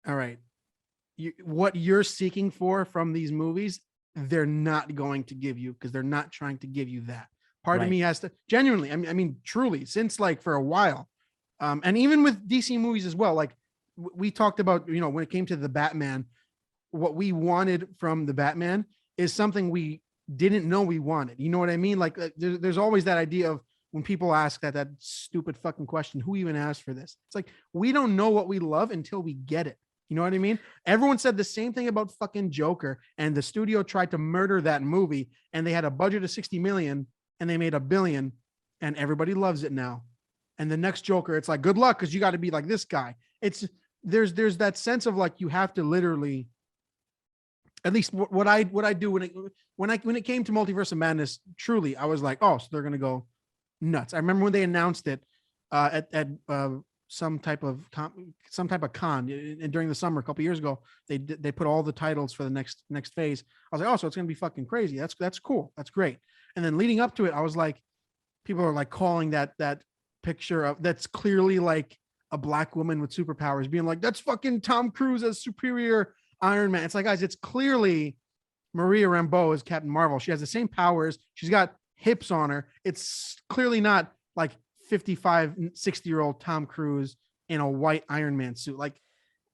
all right, what you're seeking from these movies, they're not going to give you, because they're not trying to give you that. Part of me has to genuinely, I mean, truly, since like for a while, and even with DC movies as well, like we talked about, when it came to the Batman, what we wanted from the Batman is something we didn't know we wanted. You know what I mean? Like there's always that idea of when people ask that stupid fucking question, who even asked for this? It's like, we don't know what we love until we get it. You know what I mean? Everyone said the same thing about fucking Joker, and the studio tried to murder that movie, and they had a budget of 60 million and they made $1 billion, and everybody loves it now. And the next Joker, it's like, good luck, because you got to be like this guy. It's there's that sense of like, you have to literally, at least what I do when it came to Multiverse of Madness, truly, I was like, oh, so they're gonna go nuts. I remember when they announced it at some type of con during the summer a couple years ago. They put all the titles for the next phase. I was like, oh, so it's gonna be fucking crazy. That's cool. That's great. And then leading up to it, I was like, people are like calling that picture of that's clearly like a black woman with superpowers, being like, that's fucking Tom Cruise as superior Iron Man. It's like, guys, it's clearly Maria Rambeau as Captain Marvel. She has the same powers. She's got hips on her. It's clearly not like 55, 60-year-old Tom Cruise in a white Iron Man suit. Like,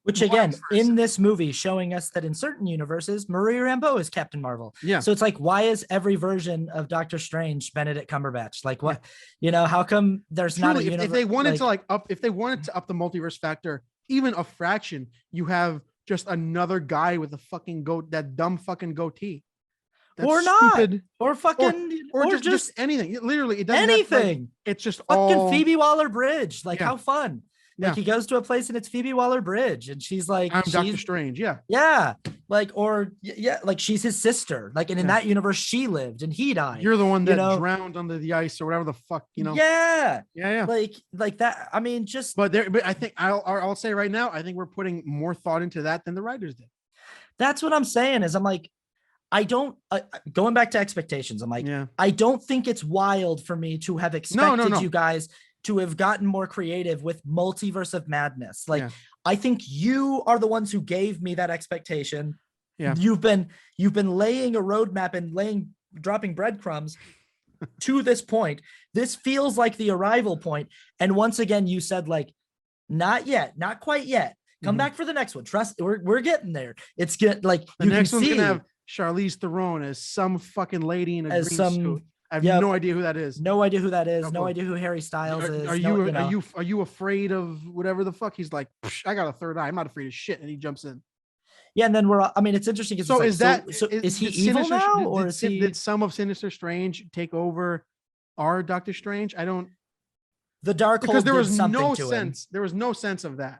which again, in this movie, showing us that in certain universes, Maria Rambeau is Captain Marvel. Yeah. So it's like, why is every version of Doctor Strange Benedict Cumberbatch? Like, what, how come there's not a universe? If they wanted to up the multiverse factor even a fraction, you have just another guy with a fucking that dumb fucking goatee. That's or not, stupid. Or fucking, or just anything. Literally, it doesn't anything. It's just fucking all Phoebe Waller-Bridge. Like, how fun. Like, he goes to a place and it's Phoebe Waller-Bridge, and she's like, I'm Doctor Strange. Yeah. Like, like she's his sister. Like, and in that universe, she lived and he died. You're the one that drowned under the ice or whatever the fuck, Yeah. Like that. I mean, just. But I think I'll say right now, I think we're putting more thought into that than the writers did. That's what I'm saying. Is I'm like, I don't going back to expectations. I'm like, I don't think it's wild for me to have expected you guys to have gotten more creative with Multiverse of Madness. Like, I think you are the ones who gave me that expectation. Yeah. You've been laying a roadmap and dropping breadcrumbs to this point. This feels like the arrival point. And once again, you said like, not yet, not quite yet. Come back for the next one. Trust, we're getting there. It's good. Like, the next one's gonna have Charlize Theron as some fucking lady in a green suit. I have no idea who that is. No idea who that is. No idea who Harry Styles is. Are you afraid of whatever the fuck? He's like, I got a third eye. I'm not afraid of shit. And he jumps in. Yeah, and then it's interesting. So is he evil now, or did some of Sinister Strange take over our Doctor Strange? I don't. The Dark because there did was something no to him. sense. There was no sense of that.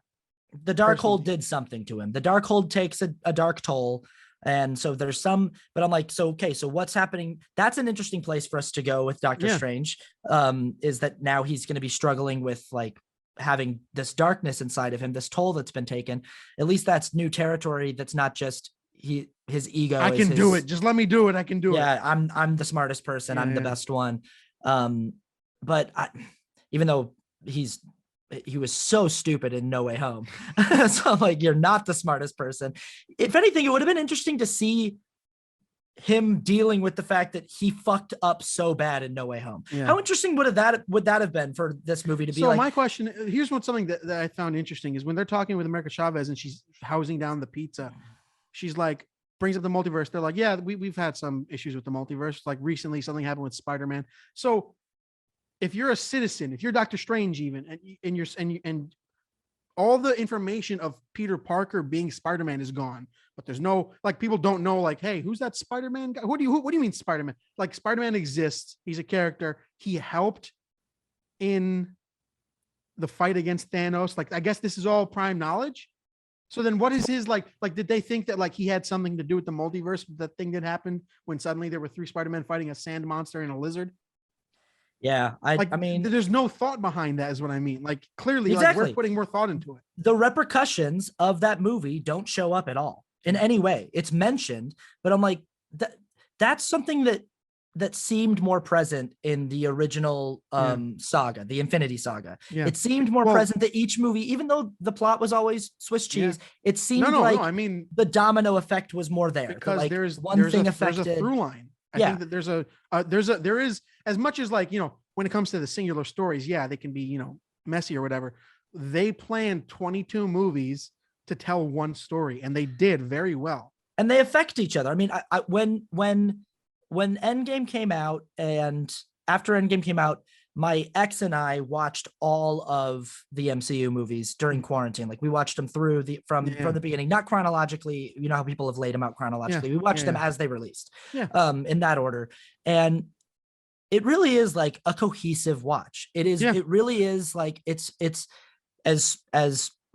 The Darkhold personally. did something to him. The Darkhold takes a dark toll. And so there's some, but I'm like, so, okay, so what's happening? That's an interesting place for us to go with Doctor Yeah. Strange, is that now he's going to be struggling with like having this darkness inside of him, this toll that's been taken. At least that's new territory. That's not just his ego. I can do it. Just let me do it. I can do it. Yeah, I'm the smartest person. I'm the best one. But even though he was so stupid in No Way Home. So I'm like, you're not the smartest person. If anything, it would have been interesting to see him dealing with the fact that he fucked up so bad in No Way Home. Yeah. How interesting would that have been for this movie to be So like? my question, here's something that I found interesting is when they're talking with America Chavez and she's housing down the pizza, she's like, brings up the multiverse. They're like, yeah, we've had some issues with the multiverse. Like recently something happened with Spider-Man. So if you're a citizen, if you're Doctor Strange, even and all the information of Peter Parker being Spider-Man is gone, but there's no, like, people don't know, like, hey, who's that Spider-Man guy? What do you mean Spider-Man? Like, Spider-Man exists. He's a character. He helped in the fight against Thanos. Like, I guess this is all prime knowledge. So then what is his like, did they think that like he had something to do with the multiverse, the thing that happened when suddenly there were 3 Spider-Men fighting a sand monster and a lizard? Yeah, I mean, there's no thought behind that, is what I mean. Like, clearly, exactly. like, we're putting more thought into it. The repercussions of that movie don't show up at all in any way. It's mentioned, but I'm like, that's something that seemed more present in the original saga, the Infinity Saga. Yeah. It seemed more present that each movie, even though the plot was always Swiss cheese, it seemed I mean, the domino effect was more there. Because like there's a through line. I think that there is, as much as, like, you know, when it comes to the singular stories, they can be, you know, messy or whatever. They planned 22 movies to tell one story, and they did very well. And they affect each other. I mean, when Endgame came out, and after Endgame came out, my ex and I watched all of the MCU movies during quarantine. Like, we watched them through from the beginning, not chronologically. You know how people have laid them out chronologically. We watched them as they released, in that order. And it really is like a cohesive watch. It is. It really is like it's as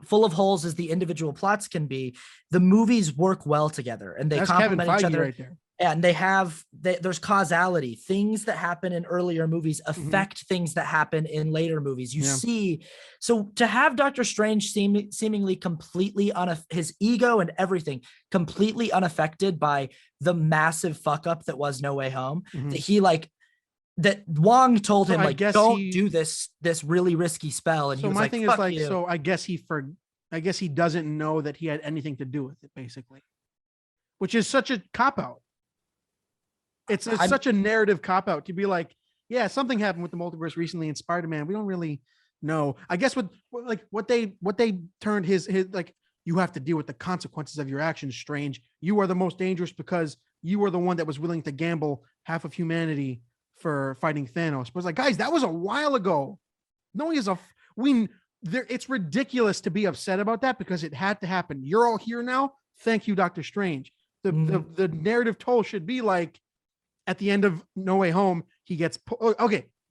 full of holes as the individual plots can be. The movies work well together, and they complement each other. Right there. And there's causality. Things that happen in earlier movies affect things that happen in later movies. You see, so to have Doctor Strange seemingly completely his ego and everything completely unaffected by the massive fuck up that was No Way Home, that Wong told him, like, don't do this really risky spell, and he was like, fuck you. So I guess he doesn't know that he had anything to do with it, basically, which is such a cop out. It's such a narrative cop out to be like, yeah, something happened with the multiverse recently in Spider-Man. We don't really know. I guess what they turned his like, you have to deal with the consequences of your actions, Strange. You are the most dangerous because you are the one that was willing to gamble half of humanity for fighting Thanos. But it's like, guys, that was a while ago. It's ridiculous to be upset about that because it had to happen. You're all here now. Thank you, Doctor Strange. The narrative toll should be like, at the end of No Way Home, he gets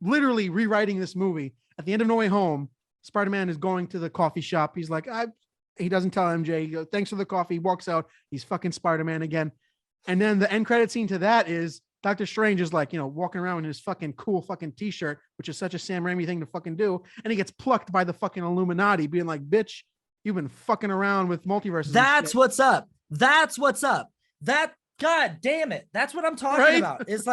literally rewriting this movie. At the end of No Way Home, Spider-Man is going to the coffee shop. He's like, he doesn't tell MJ. He goes, thanks for the coffee. He walks out. He's fucking Spider-Man again. And then the end credit scene to that is Doctor Strange is like, you know, walking around in his fucking cool fucking t-shirt, which is such a Sam Raimi thing to fucking do. And he gets plucked by the fucking Illuminati, being like, bitch, you've been fucking around with multiverses. That's what's up. God damn it. That's what I'm talking about. Is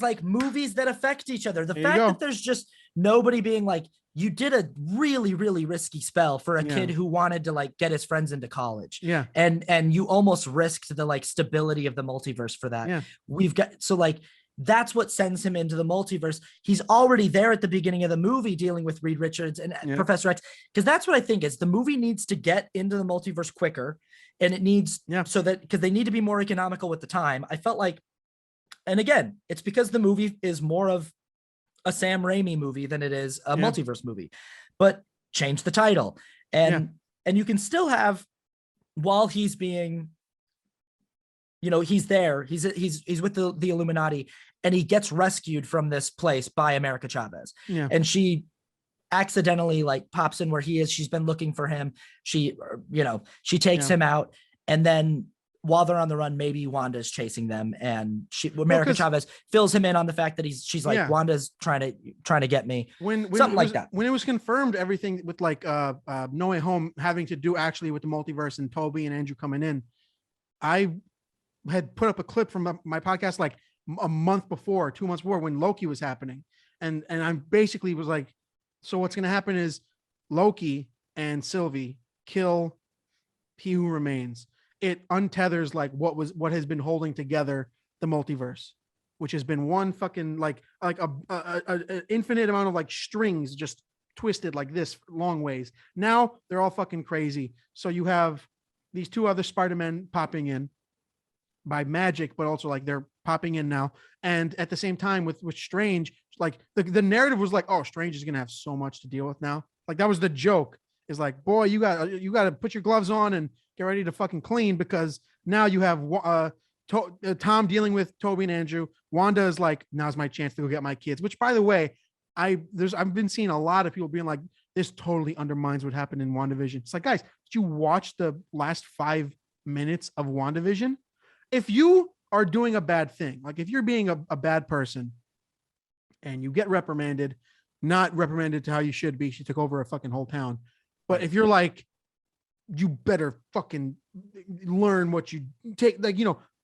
like movies that affect each other. The fact that there's just nobody being like, you did a really, really risky spell for a kid who wanted to like get his friends into college. Yeah. And you almost risked the like stability of the multiverse for that. Yeah. We've got, so like, that's what sends him into the multiverse. He's already there at the beginning of the movie dealing with Reed Richards and Professor X. Because that's what I think is the movie needs to get into the multiverse quicker. And it needs so that, because they need to be more economical with the time. I felt like, and again, it's because the movie is more of a Sam Raimi movie than it is a multiverse movie, but change the title. And you can still have, while he's being, you know, he's there, he's with the Illuminati, and he gets rescued from this place by America Chavez. Yeah. And she accidentally like pops in where he is. She's been looking for him. She takes him out, and then while they're on the run, maybe Wanda's chasing them, and America Chavez fills him in on the fact that she's like, Wanda's trying to get me. When something like that. When it was confirmed, everything with like No Way Home having to do actually with the multiverse and Toby and Andrew coming in, I had put up a clip from my podcast like a month before, 2 months before, when Loki was happening, and I basically was like, so what's going to happen is Loki and Sylvie kill He Who Remains. It untethers like what has been holding together the multiverse, which has been one fucking like a infinite amount of like strings just twisted like this long ways. Now they're all fucking crazy. So you have these two other Spider-Men popping in by magic, but also like they're popping in now. And at the same time with Strange, like the narrative was like, oh, Strange is gonna have so much to deal with now. Like that was the joke. Is like, boy, you got to put your gloves on and get ready to fucking clean, because now you have Tom dealing with Toby and Andrew. Wanda is like, now's my chance to go get my kids. Which, by the way, I've been seeing a lot of people being like, this totally undermines what happened in WandaVision. It's like, guys, did you watch the last 5 minutes of WandaVision? If you are doing a bad thing, like if you're being a bad person and you get reprimanded, not reprimanded to how you should be, she took over a fucking whole town. But if you're like, you better fucking learn what you take, like,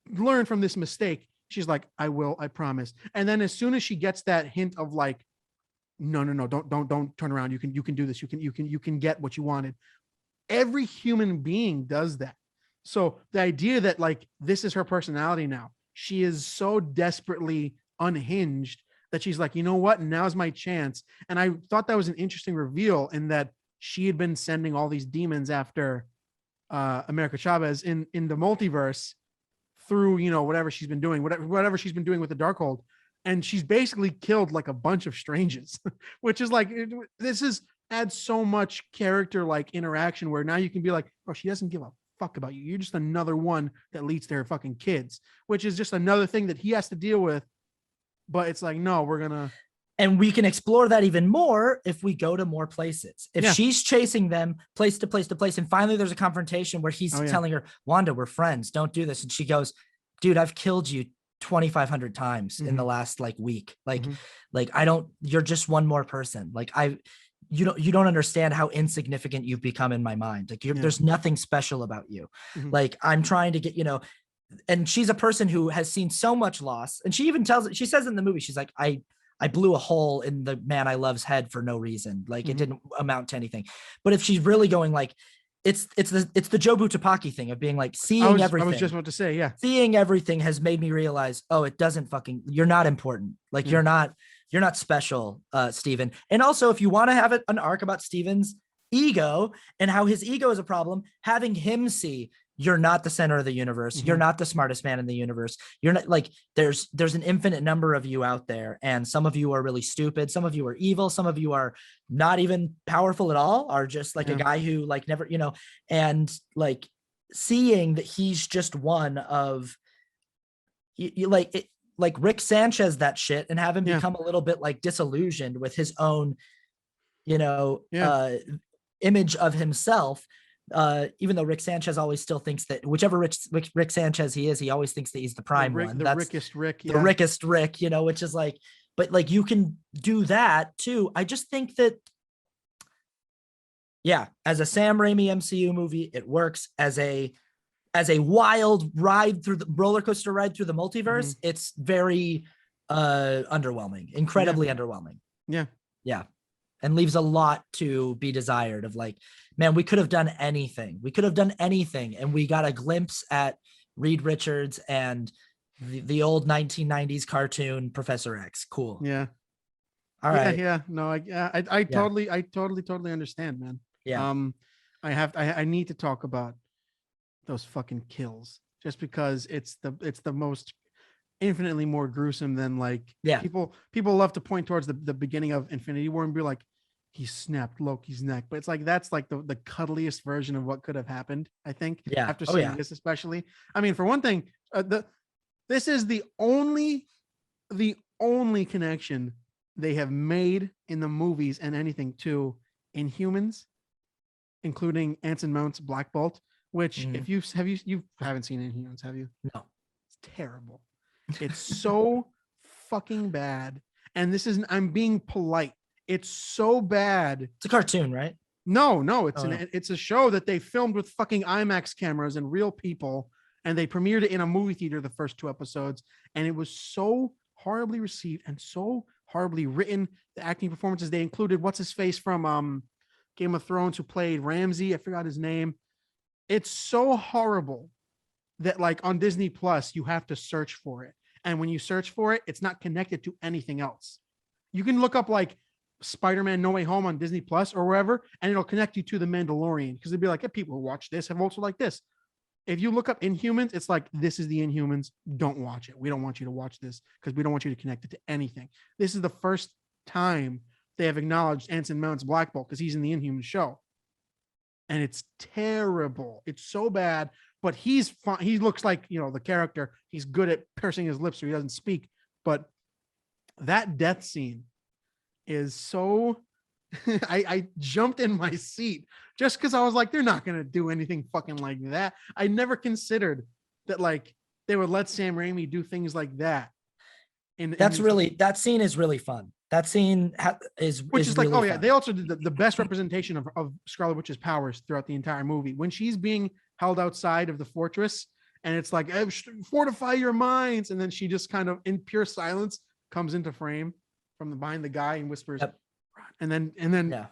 learn from this mistake. She's like, I will, I promise. And then as soon as she gets that hint of like, no, don't turn around. You can do this. You can get what you wanted. Every human being does that. So the idea that like, this is her personality now, she is so desperately unhinged that she's like, you know what? Now's my chance. And I thought that was an interesting reveal, in that she had been sending all these demons after America Chavez in the multiverse through, whatever she's been doing, whatever she's been doing with the Darkhold. And she's basically killed like a bunch of Stranges, which is like, adds so much character like interaction, where now you can be like, oh, she doesn't give a fuck about you. You're just another one that leads to her fucking kids, which is just another thing that he has to deal with. But it's like, no, we're gonna. And we can explore that even more if we go to more places. If she's chasing them place to place to place, and finally there's a confrontation where he's telling her, Wanda, we're friends, don't do this. And she goes, dude, I've killed you 2,500 times in the last like week. Like you're just one more person. Like you don't understand how insignificant you've become in my mind. Like there's nothing special about you. Like I'm trying to get, and she's a person who has seen so much loss. And she even she says in the movie, she's like, I blew a hole in the man I love's head for no reason. Like it didn't amount to anything. But if she's really going like, it's the Joe Butapaki thing of being like, seeing everything. I was just about to say, seeing everything has made me realize, oh, it doesn't you're not important. Like you're not special, Steven. And also, if you want to have an arc about Steven's ego and how his ego is a problem, having him see, you're not the center of the universe. You're not the smartest man in the universe. You're not like, there's an infinite number of you out there. And some of you are really stupid. Some of you are evil. Some of you are not even powerful at all, are just like a guy who like never, and like seeing that he's just one of like Rick Sanchez, that shit, and have him become a little bit like disillusioned with his own, image of himself. Even though Rick Sanchez always still thinks that whichever Rick Sanchez he is, he always thinks that he's the prime one. The rickest Rick. The rickest Rick, which is like, but like you can do that too. I just think that, as a Sam Raimi MCU movie, it works. As a wild ride through the roller coaster ride through the multiverse, it's very underwhelming, incredibly underwhelming. Yeah. And leaves a lot to be desired of like, man, we could have done anything. And we got a glimpse at Reed Richards and the old 1990s cartoon Professor X. Cool. Yeah. All right. Yeah. No, I totally understand, man. Yeah. I need to talk about those fucking kills, just because it's the most infinitely more gruesome than like, people love to point towards the beginning of Infinity War and be like, he snapped Loki's neck, but it's like, that's like the cuddliest version of what could have happened, I think. After seeing this, especially, I mean, for one thing, this is the only connection they have made in the movies and anything to Inhumans, including Anson Mount's Black Bolt, which if you haven't seen Inhumans, have you? No. It's terrible. It's so fucking bad. And this is, I'm being polite. It's so bad. It's a cartoon, right? No, it's a show that they filmed with fucking IMAX cameras and real people, and they premiered it in a movie theater, the first 2 episodes, and it was so horribly received and so horribly written. The acting performances, they included what's his face from Game of Thrones who played Ramsay. I forgot his name. It's so horrible that like on Disney Plus, you have to search for it. And when you search for it, it's not connected to anything else. You can look up like Spider-Man No Way Home on Disney Plus or wherever, and it'll connect you to The Mandalorian, because it'd be like, hey, people who watch this have also like this. If you look up Inhumans, it's like, this is the Inhumans. Don't watch it. We don't want you to watch this because we don't want you to connect it to anything. This is the first time they have acknowledged Anson Mount's Black Bolt because he's in the Inhumans show. And it's terrible. It's so bad, but he's fun. He looks like, you know, the character. He's good at pursing his lips so he doesn't speak. But that death scene is so I jumped in my seat just because I was like, they're not gonna do anything fucking like that. I never considered that like they would let Sam Raimi do things like that. That scene is really fun. That scene is like, really oh yeah, fun. they also did the best representation of Scarlet Witch's powers throughout the entire movie. When she's being held outside of the fortress and it's like, fortify your minds, and then she just kind of in pure silence comes into frame from behind the guy and whispers, yep. and then yeah.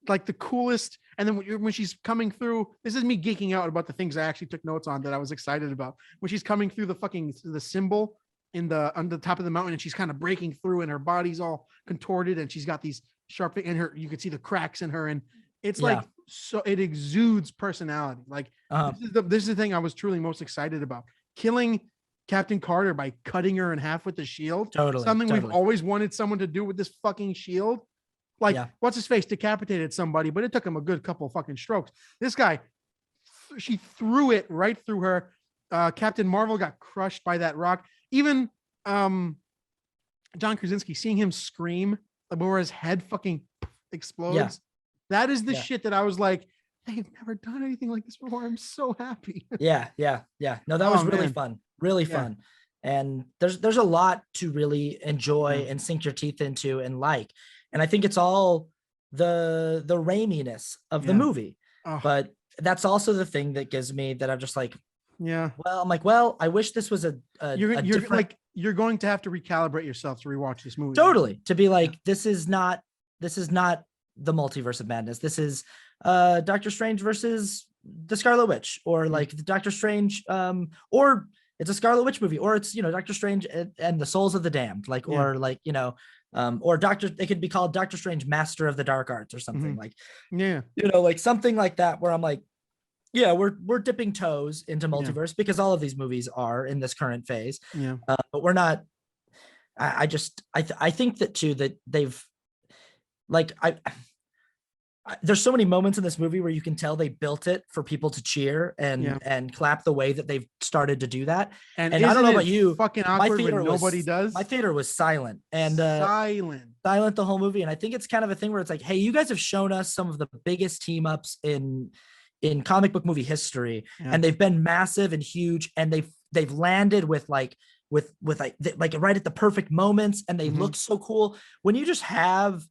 Like the coolest. And then when she's coming through, this is me geeking out about the things I actually took notes on that I was excited about. When she's coming through the symbol on the top of the mountain, and she's kind of breaking through, and her body's all contorted, and she's got these sharp, and you can see the cracks in her, and it's like, so it exudes personality. Like this is the thing I was truly most excited about. Killing Captain Carter by cutting her in half with the shield. Something we've always wanted someone to do with this fucking shield. Like, what's his face decapitated somebody, but it took him a good couple fucking strokes. This guy, she threw it right through her. Captain Marvel got crushed by that rock. Even John Krasinski, seeing him scream where his head fucking explodes. Yeah. That is the shit that I was like, they've never done anything like this before. I'm so happy. Yeah. No, that was really fun. Really fun. And there's a lot to really enjoy and sink your teeth into and like. And I think it's all the Raiminess of the movie. Oh. But that's also the thing that gives me that I'm just like, I wish this was a you're going to have to recalibrate yourself to rewatch this movie. Totally. To be like, this is not the Multiverse of Madness. This is Doctor Strange versus the Scarlet Witch, or like the Doctor Strange, or it's a Scarlet Witch movie, or it's, Doctor Strange and the Souls of the Damned, like, or like, or it could be called Doctor Strange, Master of the Dark Arts, or something like, like something like that, where I'm like, we're dipping toes into multiverse because all of these movies are in this current phase. But we're not. I think that too, that they've there's so many moments in this movie where you can tell they built it for people to cheer and clap the way that they've started to do that. And I don't know about you, fucking awkward when nobody does. My theater was silent and silent the whole movie. And I think it's kind of a thing where it's like, hey, you guys have shown us some of the biggest team ups in comic book movie history, and they've been massive and huge, and they've landed with right at the perfect moments, and they look so cool. When you just have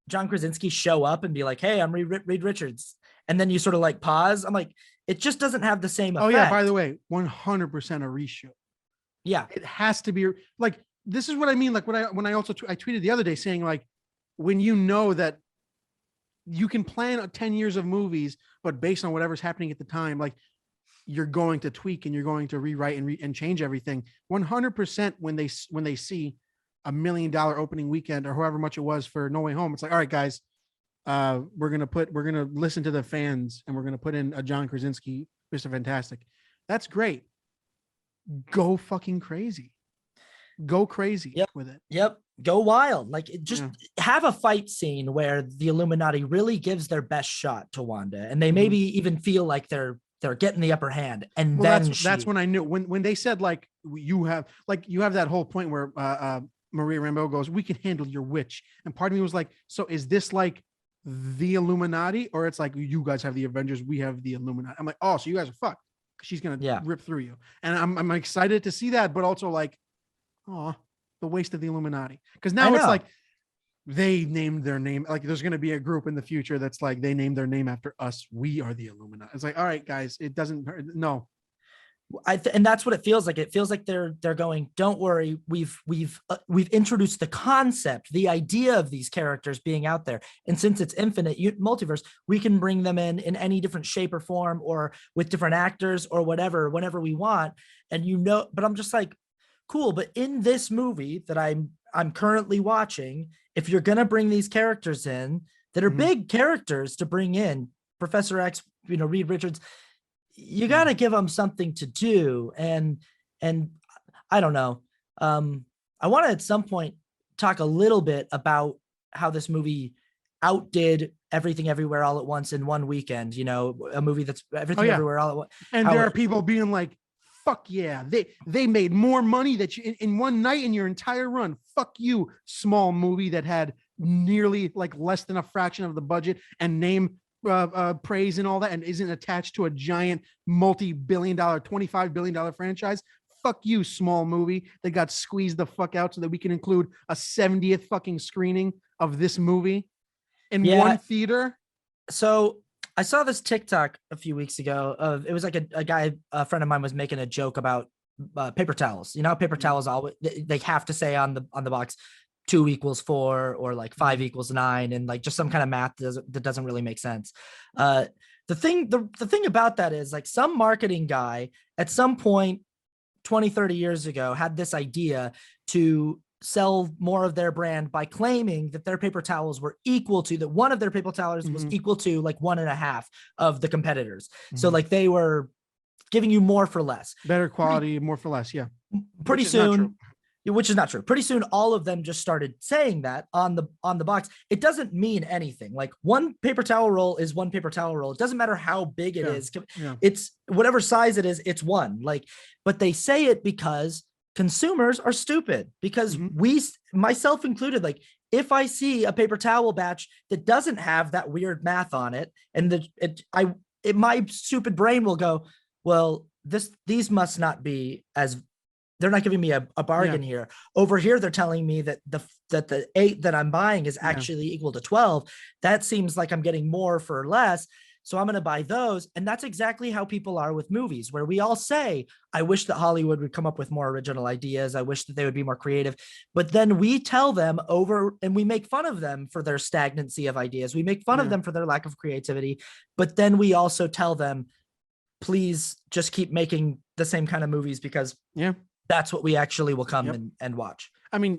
John Krasinski show up and be like, hey, I'm Reed Richards, and then you sort of like pause, I'm like, it just doesn't have the same effect. Oh yeah, by the way, 100% a reshoot. Yeah, it has to be. Like, this is what I mean. Like when I tweeted the other day saying, like, when you know that you can plan 10 years of movies, but based on whatever's happening at the time, like, you're going to tweak and you're going to rewrite and change everything. 100% when they see $1 million opening weekend or however much it was for No Way Home, it's like, all right, guys, we're gonna listen to the fans, and we're gonna put in a John Krasinski, Mr. Fantastic. That's great. Go fucking crazy. Go crazy with it. Yep. Go wild. Like, have a fight scene where the Illuminati really gives their best shot to Wanda, and they maybe even feel like they're getting the upper hand. And then that's when I knew, when they said, like, you have that whole point where Maria Rambeau goes, "We can handle your witch." And part of me was like, so is this like the Illuminati, or it's like you guys have the Avengers, we have the Illuminati? I'm like, oh, so you guys are fucked. She's gonna rip through you, and I'm excited to see that, but also like, oh, the waste of the Illuminati, because now it's like they named their name. Like there's gonna be a group in the future that's like they named their name after us. We are the Illuminati. It's like, all right, guys, it doesn't hurt. No. And that's what it feels like. It feels like they're going, don't worry, we've introduced the concept, the idea of these characters being out there, and since it's infinite multiverse, we can bring them in any different shape or form, or with different actors or whatever, whenever we want. And but I'm just like, cool. But in this movie that I'm currently watching, if you're gonna bring these characters in that are big characters to bring in, Professor X, Reed Richards, you got to give them something to do. And I don't know. I want to at some point talk a little bit about how this movie outdid Everything Everywhere All at Once in one weekend, a movie that's Everything Everywhere All at Once. And there are people being like, fuck yeah, they made more money that you in one night in your entire run. Fuck you, small movie that had nearly like less than a fraction of the budget and name praise and all that, and isn't attached to a giant multi-billion-dollar, $25 billion franchise. Fuck you, small movie that got squeezed the fuck out so that we can include a 70th fucking screening of this movie in one theater. So I saw this TikTok a few weeks ago. It was like a friend of mine was making a joke about paper towels. Paper towels always they have to say on the box 2 equals 4 or like 5 equals 9, and like just some kind of math that doesn't really make sense. The thing about that is like some marketing guy at some point 20-30 years ago had this idea to sell more of their brand by claiming that their paper towels were equal to that one of their paper towels was equal to like 1.5 of the competitors. So like they were giving you more for less, better quality, more for less. Yeah. Pretty soon, which is not true. Pretty soon, all of them just started saying that on the box. It doesn't mean anything. Like one paper towel roll is one paper towel roll. It doesn't matter how big it is. It's whatever size it is. It's one. Like, but they say it because consumers are stupid. Because we, myself included, like if I see a paper towel batch that doesn't have that weird math on it, and my stupid brain will go, well, these must not be as. They're not giving me a bargain here. Over here, they're telling me that the 8 that I'm buying is actually equal to 12. That seems like I'm getting more for less. So I'm going to buy those. And that's exactly how people are with movies, where we all say, I wish that Hollywood would come up with more original ideas. I wish that they would be more creative. But then we tell them and we make fun of them for their stagnancy of ideas. We make fun of them for their lack of creativity. But then we also tell them, please just keep making the same kind of movies, because that's what we actually will come and watch. I mean,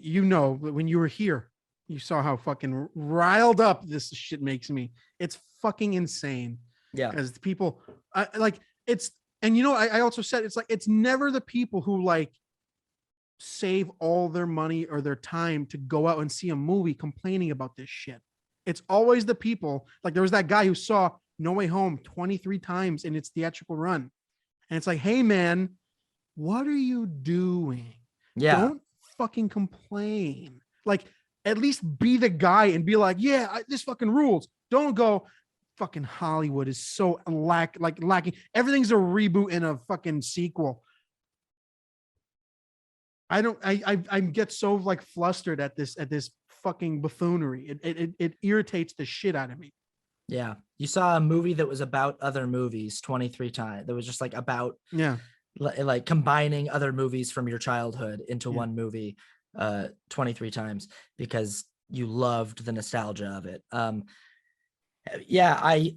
when you were here, you saw how fucking riled up this shit makes me. It's fucking insane. Yeah. Because people I also said, it's like, it's never the people who like save all their money or their time to go out and see a movie complaining about this shit. It's always the people, like there was that guy who saw No Way Home 23 times in its theatrical run. And it's like, hey man, what are you doing? Yeah. Don't fucking complain. Like, at least be the guy and be like, this fucking rules. Don't go, fucking Hollywood is so lacking. Everything's a reboot and a fucking sequel. I get so like flustered at this fucking buffoonery. It irritates the shit out of me. Yeah. You saw a movie that was about other movies 23 times. That was just like about like combining other movies from your childhood into one movie 23 times because you loved the nostalgia of it. I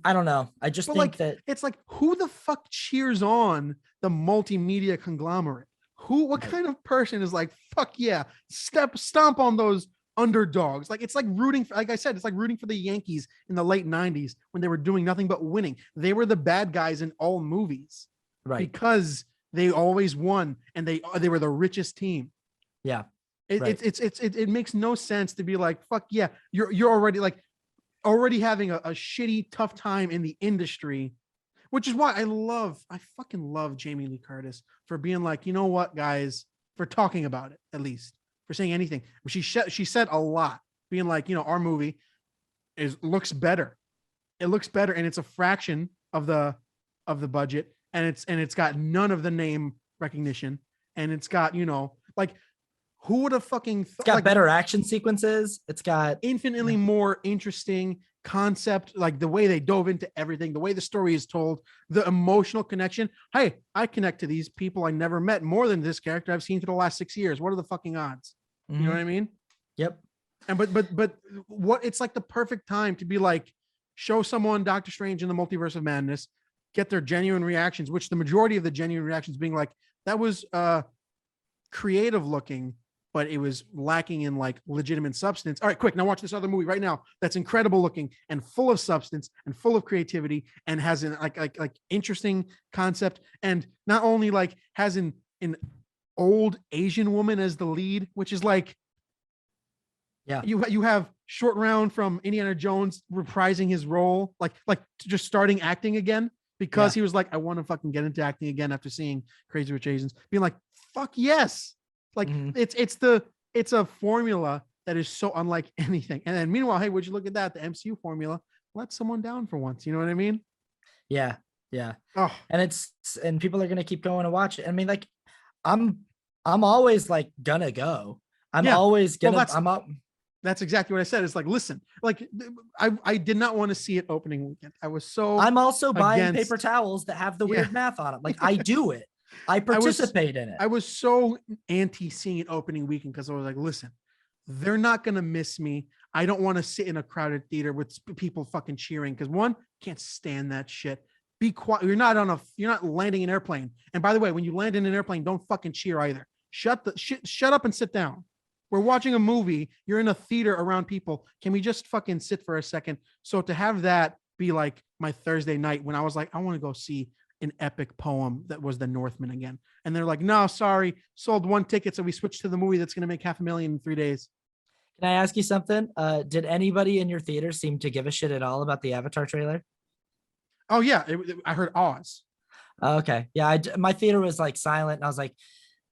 don't know. I just think that it's like, who the fuck cheers on the multimedia conglomerate? What kind of person is like, fuck yeah, stomp on those underdogs? Like, it's like rooting for, like I said, it's like rooting for the Yankees in the late 90s when they were doing nothing but winning. They were the bad guys in all movies, right? Because they always won and they were the richest team. Yeah. It makes no sense to be like, fuck yeah, you're already like having a shitty, tough time in the industry, which is why I fucking love Jamie Lee Curtis for being like, you know what, guys, for talking about it, at least for saying anything. She said a lot, being like, our movie looks better. It looks better, and it's a fraction of the budget, and it's got none of the name recognition, and it's got like, who would have fucking it's got better action sequences. It's got infinitely more interesting concept, like the way they dove into everything, the way the story is told, the emotional connection. Hey, I connect to these people I never met more than this character I've seen for the last 6 years. What are the fucking odds? You know what I mean? Yep. And but what, it's like the perfect time to be like, show someone Doctor Strange in the Multiverse of Madness, get their genuine reactions, which the majority of the genuine reactions being like, that was creative looking, but it was lacking in like legitimate substance. All right, quick, now watch this other movie right now that's incredible looking and full of substance and full of creativity and has an like interesting concept, and not only like has an old Asian woman as the lead, which is like, yeah, you have Short Round from Indiana Jones reprising his role, like just starting acting again because he was like, I want to fucking get into acting again after seeing Crazy Rich Asians, being like, fuck yes. Like it's a formula that is so unlike anything. And then meanwhile, hey, would you look at that? The MCU formula, let someone down for once. You know what I mean? Yeah. Yeah. Oh, And people are going to keep going to watch it. I mean, like I'm always like gonna go. I'm always gonna, that's exactly what I said. It's like, listen, like I did not want to see it opening weekend. I was so, I'm also buying paper towels that have the weird math on them. Like I do it. I participate in it. I was so anti seeing it opening weekend because I was like, listen, they're not going to miss me. I don't want to sit in a crowded theater with people fucking cheering because one, can't stand that shit. Be quiet. You're not landing an airplane. And by the way, when you land in an airplane, don't fucking cheer either. Shut up and sit down. We're watching a movie. You're in a theater around people. Can we just fucking sit for a second? So to have that be like my Thursday night when I was like, I want to go see an epic poem that was The Northman again. And they're like, no, sorry, sold one ticket. So we switched to the movie that's going to make $500,000 in 3 days. Can I ask you something? Did anybody in your theater seem to give a shit at all about the Avatar trailer? Oh yeah. I heard Oz. Okay. Yeah. My theater was like silent. And I was like,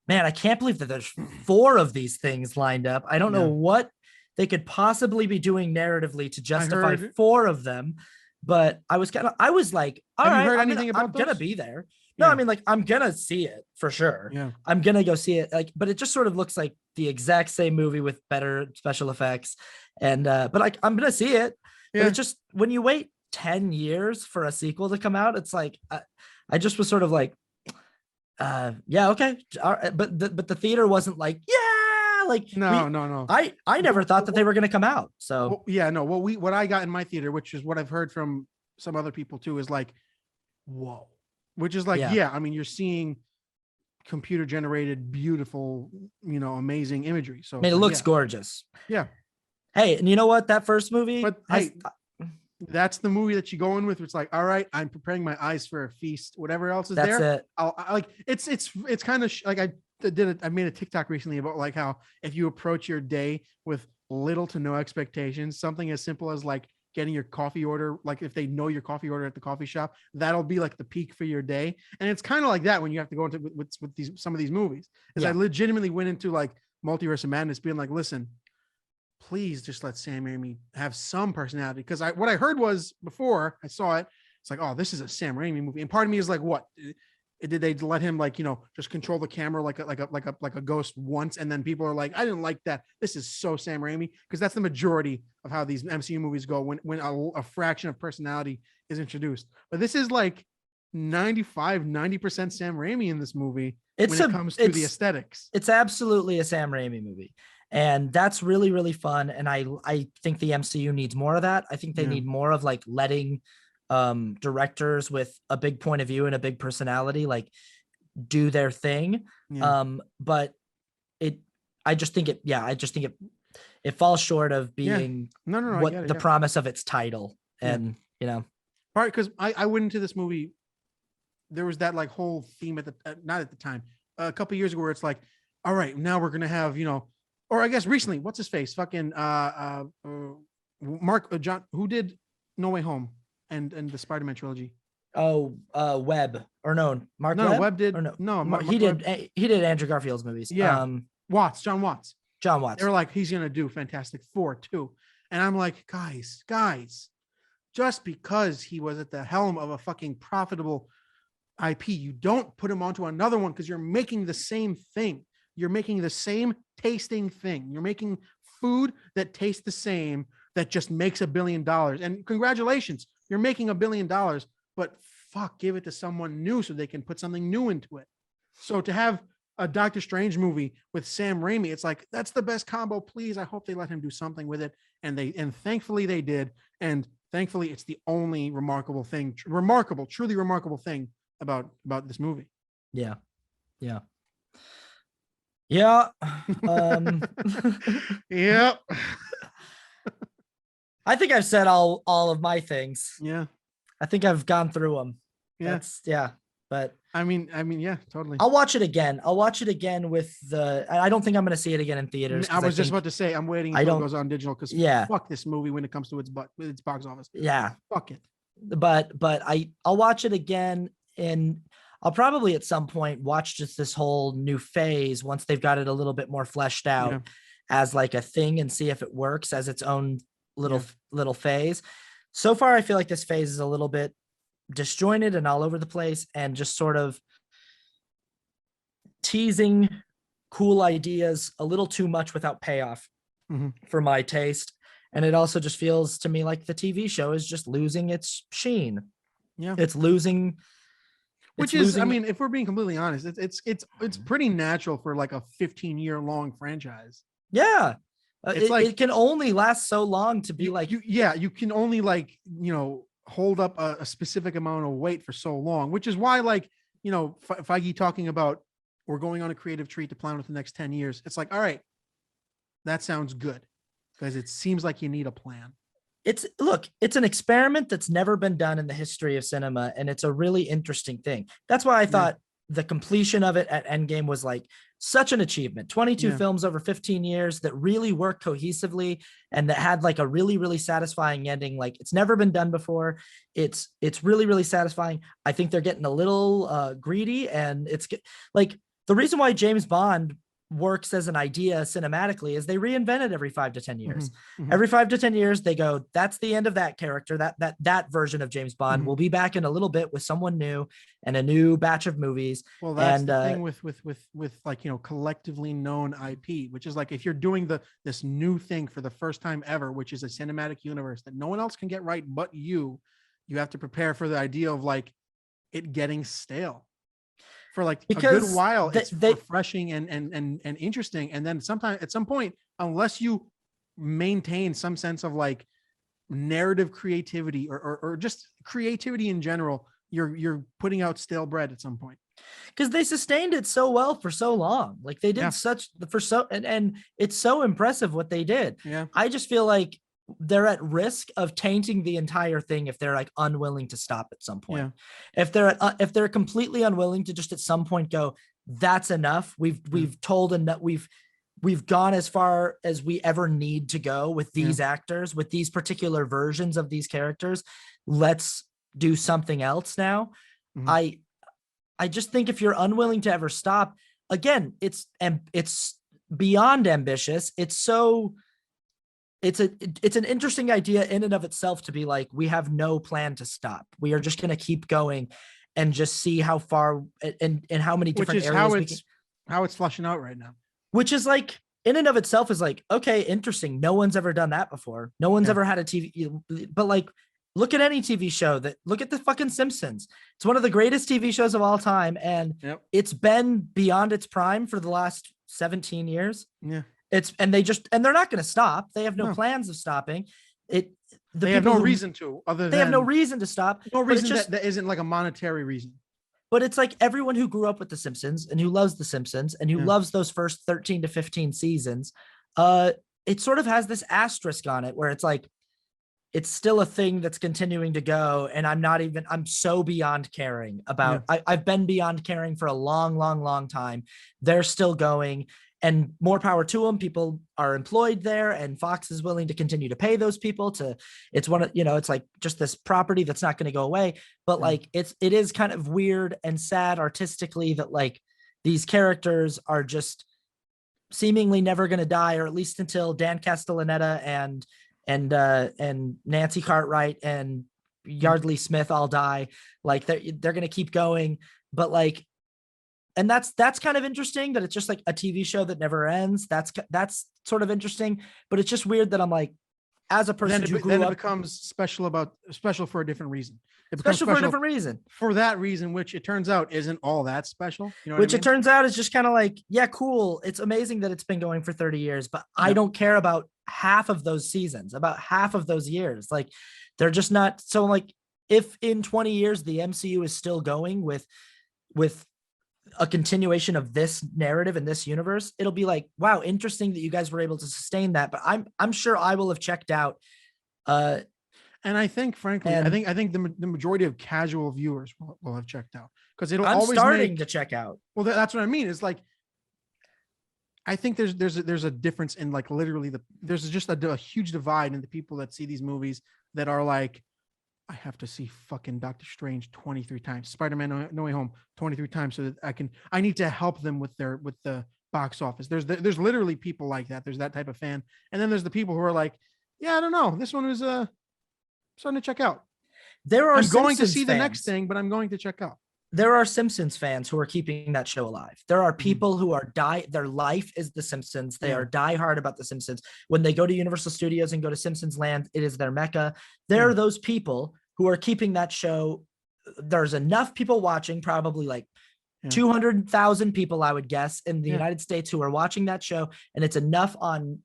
man, I can't believe that there's 4 of these things lined up. I don't know what they could possibly be doing narratively to justify 4 of them. But I was like, all right, I'm gonna be there. No, I mean, like, I'm gonna see it for sure. Yeah. I'm gonna go see it. Like, but it just sort of looks like the exact same movie with better special effects. And but like, I'm gonna see it. Yeah. But it just, when you wait 10 years for a sequel to come out, it's like I just was sort of like, yeah, okay. All right. But the theater wasn't like, yeah, like no. I never thought that they were gonna come out. So what I got in my theater, which is what I've heard from some other people too, is like, whoa. Which is like, I mean, you're seeing computer generated, beautiful, amazing imagery. So I mean, it looks gorgeous. Yeah. Hey, and you know what? That first movie, but that's the movie that you go in with. It's like, all right, I'm preparing my eyes for a feast. Whatever else is there, it. I like. It's kind of like I made a TikTok recently about like how if you approach your day with little to no expectations, something as simple as like getting your coffee order, like if they know your coffee order at the coffee shop, that'll be like the peak for your day. And it's kind of like that when you have to go into with some of these movies. I legitimately went into like Multiverse of Madness being like, listen, please just let Sam Raimi have some personality. Because what I heard was before I saw it, it's like, oh, this is a Sam Raimi movie. And part of me is like, what? Did they let him like, just control the camera like a ghost once? And then people are like, I didn't like that. This is so Sam Raimi. Because that's the majority of how these MCU movies go when a fraction of personality is introduced. But this is like 90% Sam Raimi in this movie when it comes to the aesthetics. It's absolutely a Sam Raimi movie. And that's really, really fun. And I think the MCU needs more of that. I think they need more of like letting directors with a big point of view and a big personality like do their thing. But I just think it falls short of being what the promise of its title. And part because I went into this movie, there was that like whole theme not at the time, a couple years ago, where it's like, all right, now we're gonna have or I guess recently, what's his face, fucking Mark John, who did No Way Home and the Spider-Man trilogy. Webb, or no, Mark no Webb? Webb did, or no he did Andrew Garfield's movies. John Watts. John They Watts. were like, he's gonna do Fantastic Four too, and I'm like, guys, just because he was at the helm of a fucking profitable IP, you don't put him onto another one because you're making the same thing. You're making the same tasting thing. You're making food that tastes the same that just makes $1 billion. And congratulations, you're making $1 billion, but fuck, give it to someone new so they can put something new into it. So to have a Doctor Strange movie with Sam Raimi, it's like, that's the best combo. Please, I hope they let him do something with it. And thankfully they did. And thankfully it's the only truly remarkable thing about this movie. Yeah. Yep. I think I've said all of my things. Yeah. I think I've gone through them. Yeah. But I mean, yeah, totally. I'll watch it again. with I don't think I'm going to see it again in theaters. I was just about to say, I'm waiting until it goes on digital because fuck this movie when it comes to its box office. Yeah. Fuck it. But I'll watch it again, and I'll probably at some point watch just this whole new phase once they've got it a little bit more fleshed out as like a thing, and see if it works as its own little phase. So far, I feel like this phase is a little bit disjointed and all over the place, and just sort of teasing cool ideas a little too much without payoff for my taste. And it also just feels to me like the TV show is just losing its sheen. Yeah, it's losing. I mean, if we're being completely honest, it's pretty natural for like a 15-year long franchise. Yeah. It's like, it can only last so long to be like, you can only like, hold up a specific amount of weight for so long, which is why, like, Feige talking about we're going on a creative treat to plan with the next 10 years. It's like, all right, that sounds good, because it seems like you need a plan. It's an experiment that's never been done in the history of cinema, and it's a really interesting thing. That's why I thought the completion of it at Endgame was like such an achievement. 22 films over 15 years that really worked cohesively and that had like a really, really satisfying ending. Like, it's never been done before. It's really, really satisfying. I think they're getting a little greedy, and it's like the reason why James Bond works as an idea cinematically is they reinvent it every 5 to 10 years. Every 5 to 10 years they go, that's the end of that character. That version of James Bond will be back in a little bit with someone new and a new batch of movies. Well, that's the thing with like, collectively known IP, which is like, if you're doing this new thing for the first time ever, which is a cinematic universe that no one else can get right but you have to prepare for the idea of like it getting stale for like because a good while. It's refreshing and interesting, and then sometimes at some point, unless you maintain some sense of like narrative creativity or just creativity in general, you're putting out stale bread at some point. Because they sustained it so well for so long. Like they did and it's so impressive what they did. Yeah. I just feel like they're at risk of tainting the entire thing if they're like unwilling to stop at some point. Yeah. If they're completely unwilling to just at some point go, that's enough. We've told enough. We've gone as far as we ever need to go with these actors, with these particular versions of these characters. Let's do something else now. I just think if you're unwilling to ever stop, again, it's beyond ambitious. It's an interesting idea in and of itself to be like, we have no plan to stop. We are just going to keep going and just see how far and how many different areas. How it's fleshing out right now. Which is like, in and of itself is like, okay, interesting. No one's ever done that before. No one's ever had a TV, but like, look at any TV show look at the fucking Simpsons. It's one of the greatest TV shows of all time. And it's been beyond its prime for the last 17 years. Yeah. And they're not going to stop. They have no plans of stopping it. They have no reason to, they have no reason to stop. No reason that isn't like a monetary reason. But it's like everyone who grew up with The Simpsons and who loves The Simpsons and who loves those first 13 to 15 seasons, it sort of has this asterisk on it where it's like, it's still a thing that's continuing to go. And I'm so beyond caring about, I've been beyond caring for a long, long, long time. They're still going, and more power to them. People are employed there, and Fox is willing to continue to pay those people it's one of, it's like just this property that's not going to go away. But like, it is kind of weird and sad artistically that like these characters are just seemingly never going to die, or at least until Dan Castellaneta and Nancy Cartwright and Yardley Smith all die. Like they're going to keep going, but like, and that's kind of interesting that it's just like a TV show that never ends. That's sort of interesting, but it's just weird that I'm like, as a person who grew up, it becomes special for a different reason. It becomes special for a different reason. For that reason, which it turns out isn't all that special. You know which what I mean? It turns out is just kind of like, yeah, cool. It's amazing that it's been going for 30 years, but I don't care about half of those seasons, about half of those years. Like they're just not. So like if in 20 years, the MCU is still going with a continuation of this narrative in this universe, it'll be like, wow, interesting that you guys were able to sustain that. But I'm sure I will have checked out. And I think, frankly, I think the majority of casual viewers will have checked out, because I'm always starting to check out. Well, that's what I mean. It's like, I think there's a difference in like literally there's just a huge divide in the people that see these movies that are like, I have to see fucking Doctor Strange 23 times, Spider-Man No Way Home 23 times, so that I need to help them with the box office. There's literally people like that. There's that type of fan. And then there's the people who are like, yeah, I don't know. This one was starting to check out. I'm going to see the next thing, but I'm going to check out. There are Simpsons fans who are keeping that show alive. There are people who are their life is The Simpsons. They are diehard about The Simpsons. When they go to Universal Studios and go to Simpsons Land, it is their mecca. There are those people who are keeping that show. There's enough people watching, probably like 200,000 people, I would guess, in the United States who are watching that show. And it's enough on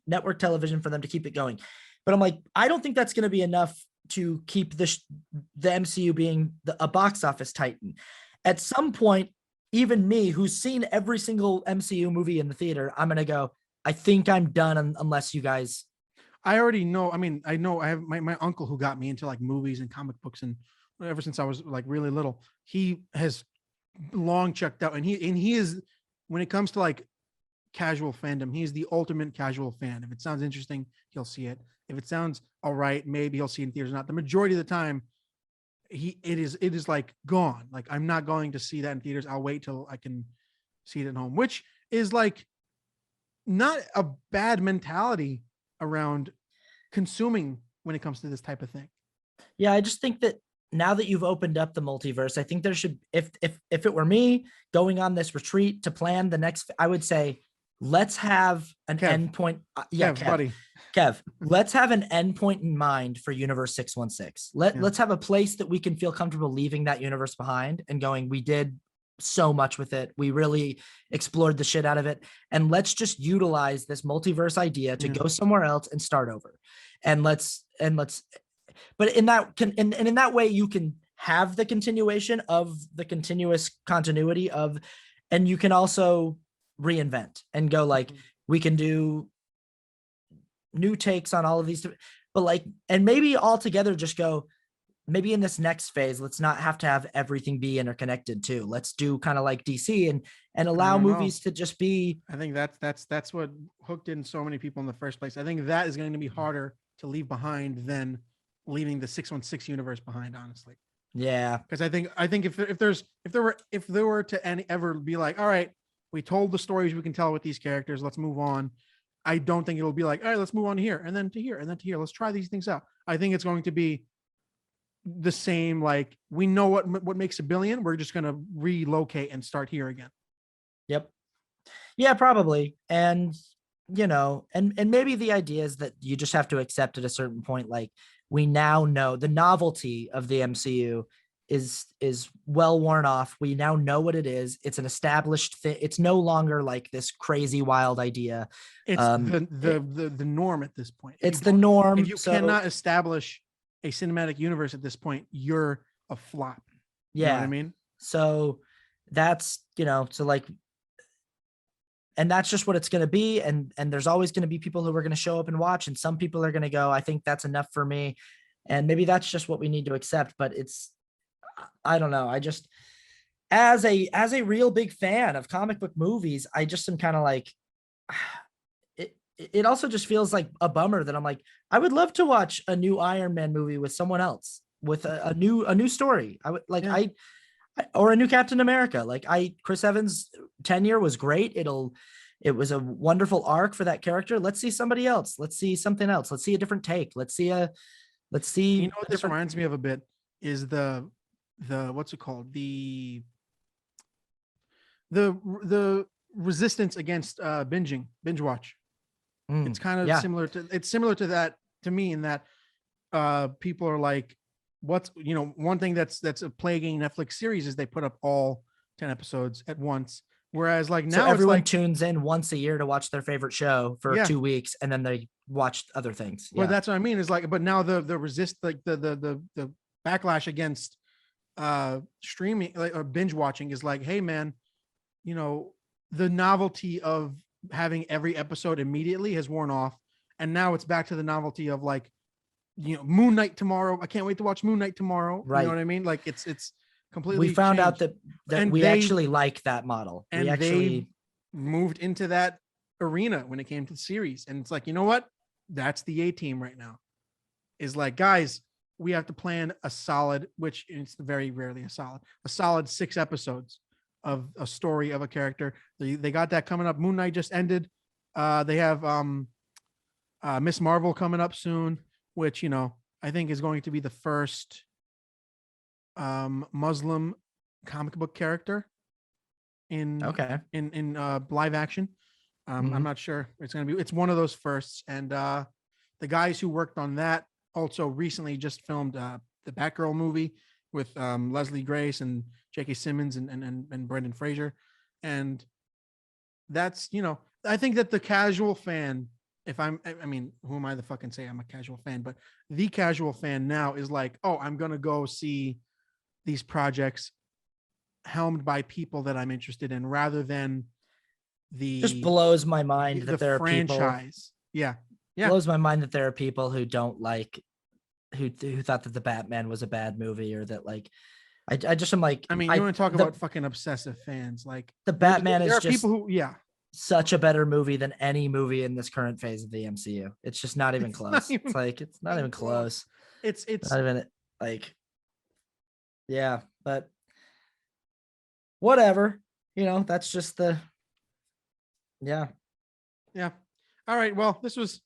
network television for them to keep it going. But I'm like, I don't think that's going to be enough to keep the MCU being a box office titan. At some point, even me, who's seen every single MCU movie in the theater, I'm going to go, I think I'm done unless you guys. I already know. I mean, I know I have my uncle who got me into like movies and comic books, and ever since I was like really little, he has long checked out, and he is, when it comes to like casual fandom, he's the ultimate casual fan. If it sounds interesting, he'll see it. If it sounds all right, maybe he'll see it in theaters or not. The majority of the time, it is like gone. Like, I'm not going to see that in theaters. I'll wait till I can see it at home, which is like not a bad mentality around consuming when it comes to this type of thing. Yeah, I just think that now that you've opened up the multiverse, I think there should, if it were me going on this retreat to plan the next, I would say, let's have an endpoint. Kev, let's have an endpoint in mind for Universe 616. Let's have a place that we can feel comfortable leaving that universe behind and going, we did so much with it. We really explored the shit out of it. And let's just utilize this multiverse idea to go somewhere else and start over. And let's, but in that way, you can have the continuation of the continuous continuity of, and you can also reinvent and go like, we can do new takes on all of these, but like, and maybe all together just go, maybe in this next phase, let's not have to have everything be interconnected too. Let's do kind of like DC and allow movies to just be. I think that's what hooked in so many people in the first place. I think that is going to be harder to leave behind than leaving the 616 universe behind, honestly. Yeah. Because I think if there were to ever be like, all right, we told the stories we can tell with these characters, let's move on. I don't think it'll be like, all right, let's move on here and then to here and then to here. Let's try these things out. I think it's going to be the same. Like, we know what makes a billion. We're just going to relocate and start here again. Yep. Yeah, probably. And, you know, and maybe the idea is that you just have to accept at a certain point, like, we now know the novelty of the MCU is well worn off. We now know what it is. It's an established thing. It's no longer like this crazy wild idea. It's the norm at this point. It's the norm. If you cannot establish a cinematic universe at this point, you're a flop. You know what I mean? So that's, you know, so like, and that's just what it's going to be. And there's always going to be people who are going to show up and watch. And some people are going to go, I think that's enough for me. And maybe that's just what we need to accept. But I don't know. I just, as a real big fan of comic book movies, I just am kind of like, it also just feels like a bummer that I'm like, I would love to watch a new Iron Man movie with someone else, with a new story. I would like, or a new Captain America. Like Chris Evans' tenure was great. it was a wonderful arc for that character. Let's see somebody else. Let's see something else. Let's see a different take. Let's see You know what a this different. reminds me of a bit is the what's it called? The resistance against binge watch. It's kind of yeah. similar to that to me in that people are like, what's, you know, one thing that's a plaguing Netflix series is they put up all 10 episodes at once. Whereas like now So everyone it's like, tunes in once a year to watch their favorite show for Yeah. 2 weeks, and then they watch other things. well, Yeah. that's what I mean is like, but now the resist, like the backlash against streaming, like, or binge watching is like, hey man, you know, the novelty of having every episode immediately has worn off. And now it's back to the novelty of like, you know, Moon Knight tomorrow. I can't wait to watch Moon Knight tomorrow. You Right. know what I mean? Like it's completely We found out changed. that And we they- actually like that model. and We actually moved into that arena when it came to the series. And it's like, you know what? That's the A team right now. Is like, guys, we have to plan a solid, which it's very rarely a solid 6 episodes of a story of a character. They got that coming up. Moon Knight just ended. They have Miss Marvel coming up soon, which, you know, I think is going to be the first Muslim comic book character in okay. in live action. Mhm. I'm not sure. It's one of those firsts. And the guys who worked on that also recently just filmed the Batgirl movie with Leslie Grace and J.K. Simmons and Brendan Fraser. And that's, you know, I think that the casual fan, I mean, who am I to fucking say I'm a casual fan, but the casual fan now is like, oh, I'm going to go see these projects helmed by people that I'm interested in rather than Just blows my mind the that there are people. franchise. Yeah. Blows my mind that there are people who don't like, who thought that the Batman was a bad movie, or that like, I just am like, I mean, you want to talk the- about fucking obsessive fans. Like the Batman there is are just people who, yeah, such a better movie than any movie in this current phase of the MCU. It's just not even It's not close. even It's like, it's not even close. it's Not even like, yeah, but whatever, you know, that's just yeah. yeah. All right. Well, this was,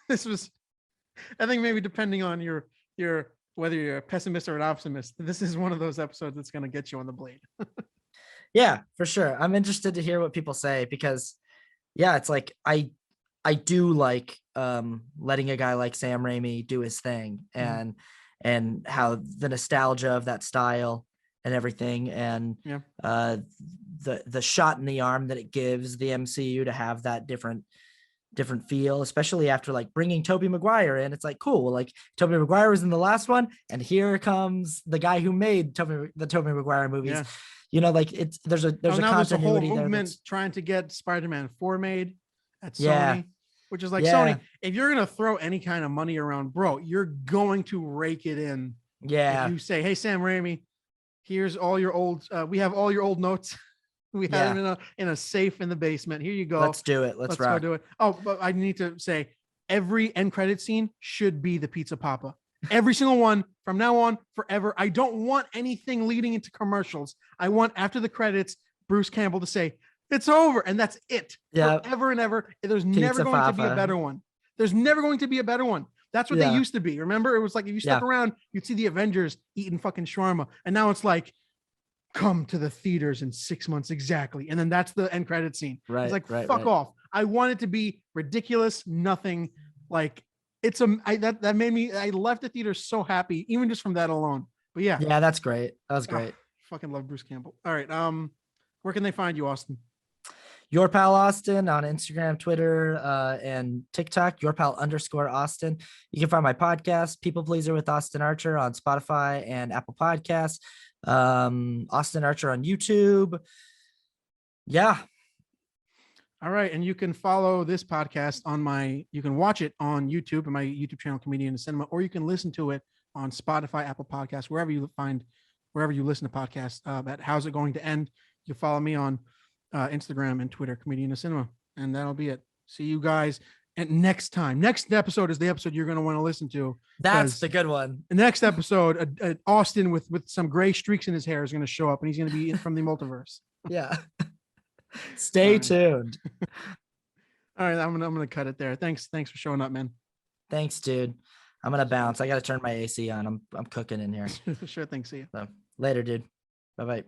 I think maybe depending on your whether you're a pessimist or an optimist, this is one of those episodes that's going to get you on the blade. Yeah, for sure. I'm interested to hear what people say, because yeah, it's like I do like letting a guy like Sam Raimi do his thing, and how the nostalgia of that style and everything, and the shot in the arm that it gives the MCU to have that different feel, especially after like bringing Tobey Maguire in. It's like, cool, well, like Tobey Maguire was in the last one, and here comes the guy who made the Tobey Maguire movies. Yeah. You know, like there's a Now there's a whole continuity there. movement trying to get Spider-Man 4 made at Sony, Yeah. which is like, Yeah. Sony, if you're going to throw any kind of money around, bro, you're going to rake it in. Yeah. If you say, hey, Sam Raimi, here's all your old, we have all your old notes. We have them in a safe in the basement. Here you go. Let's do it. Let's go rock. do it. Oh, but I need to say every end credit scene should be the Pizza Papa. Every single one from now on, forever. I don't want anything leading into commercials. I want, after the credits, Bruce Campbell to say, it's over. And that's it. Yeah. Forever and ever. There's Pizza never going to be a Papa. better one. There's never going to be a better one. That's what they used to be. Remember? It was like, if you stuck around, you'd see the Avengers eating fucking shawarma. And now it's like, come to the theaters in 6 months exactly. And then that's the end credit scene. Right. It's like, right, fuck right. off. I want it to be ridiculous. Nothing like that made me, I left the theater so happy, even just from that alone. But yeah. Yeah, that's great. That was great. Fucking love Bruce Campbell. All right. Where can they find you, Austin? Your pal Austin on Instagram, Twitter, and TikTok, yourpal_Austin. You can find my podcast, People Pleaser with Austin Archer, on Spotify and Apple Podcasts. Austin Archer on YouTube. Yeah. All right. And you can follow this podcast you can watch it on YouTube and my YouTube channel, Comedian in the Cinema, or you can listen to it on Spotify, Apple Podcasts, wherever you listen to podcasts. At How's It Going to End? You follow me on Instagram and Twitter, Comedian in the Cinema. And that'll be it. See you guys. And next episode is the episode you're going to want to listen to. That's the good one. The next episode, Austin with some gray streaks in his hair is going to show up, and he's going to be from the multiverse. Yeah. Stay right. tuned. All right, I'm gonna cut it there. Thanks for showing up, man. Thanks, dude. I'm gonna bounce. I gotta turn my AC on. I'm cooking in here. Sure thing. See you. So later, dude. Bye bye.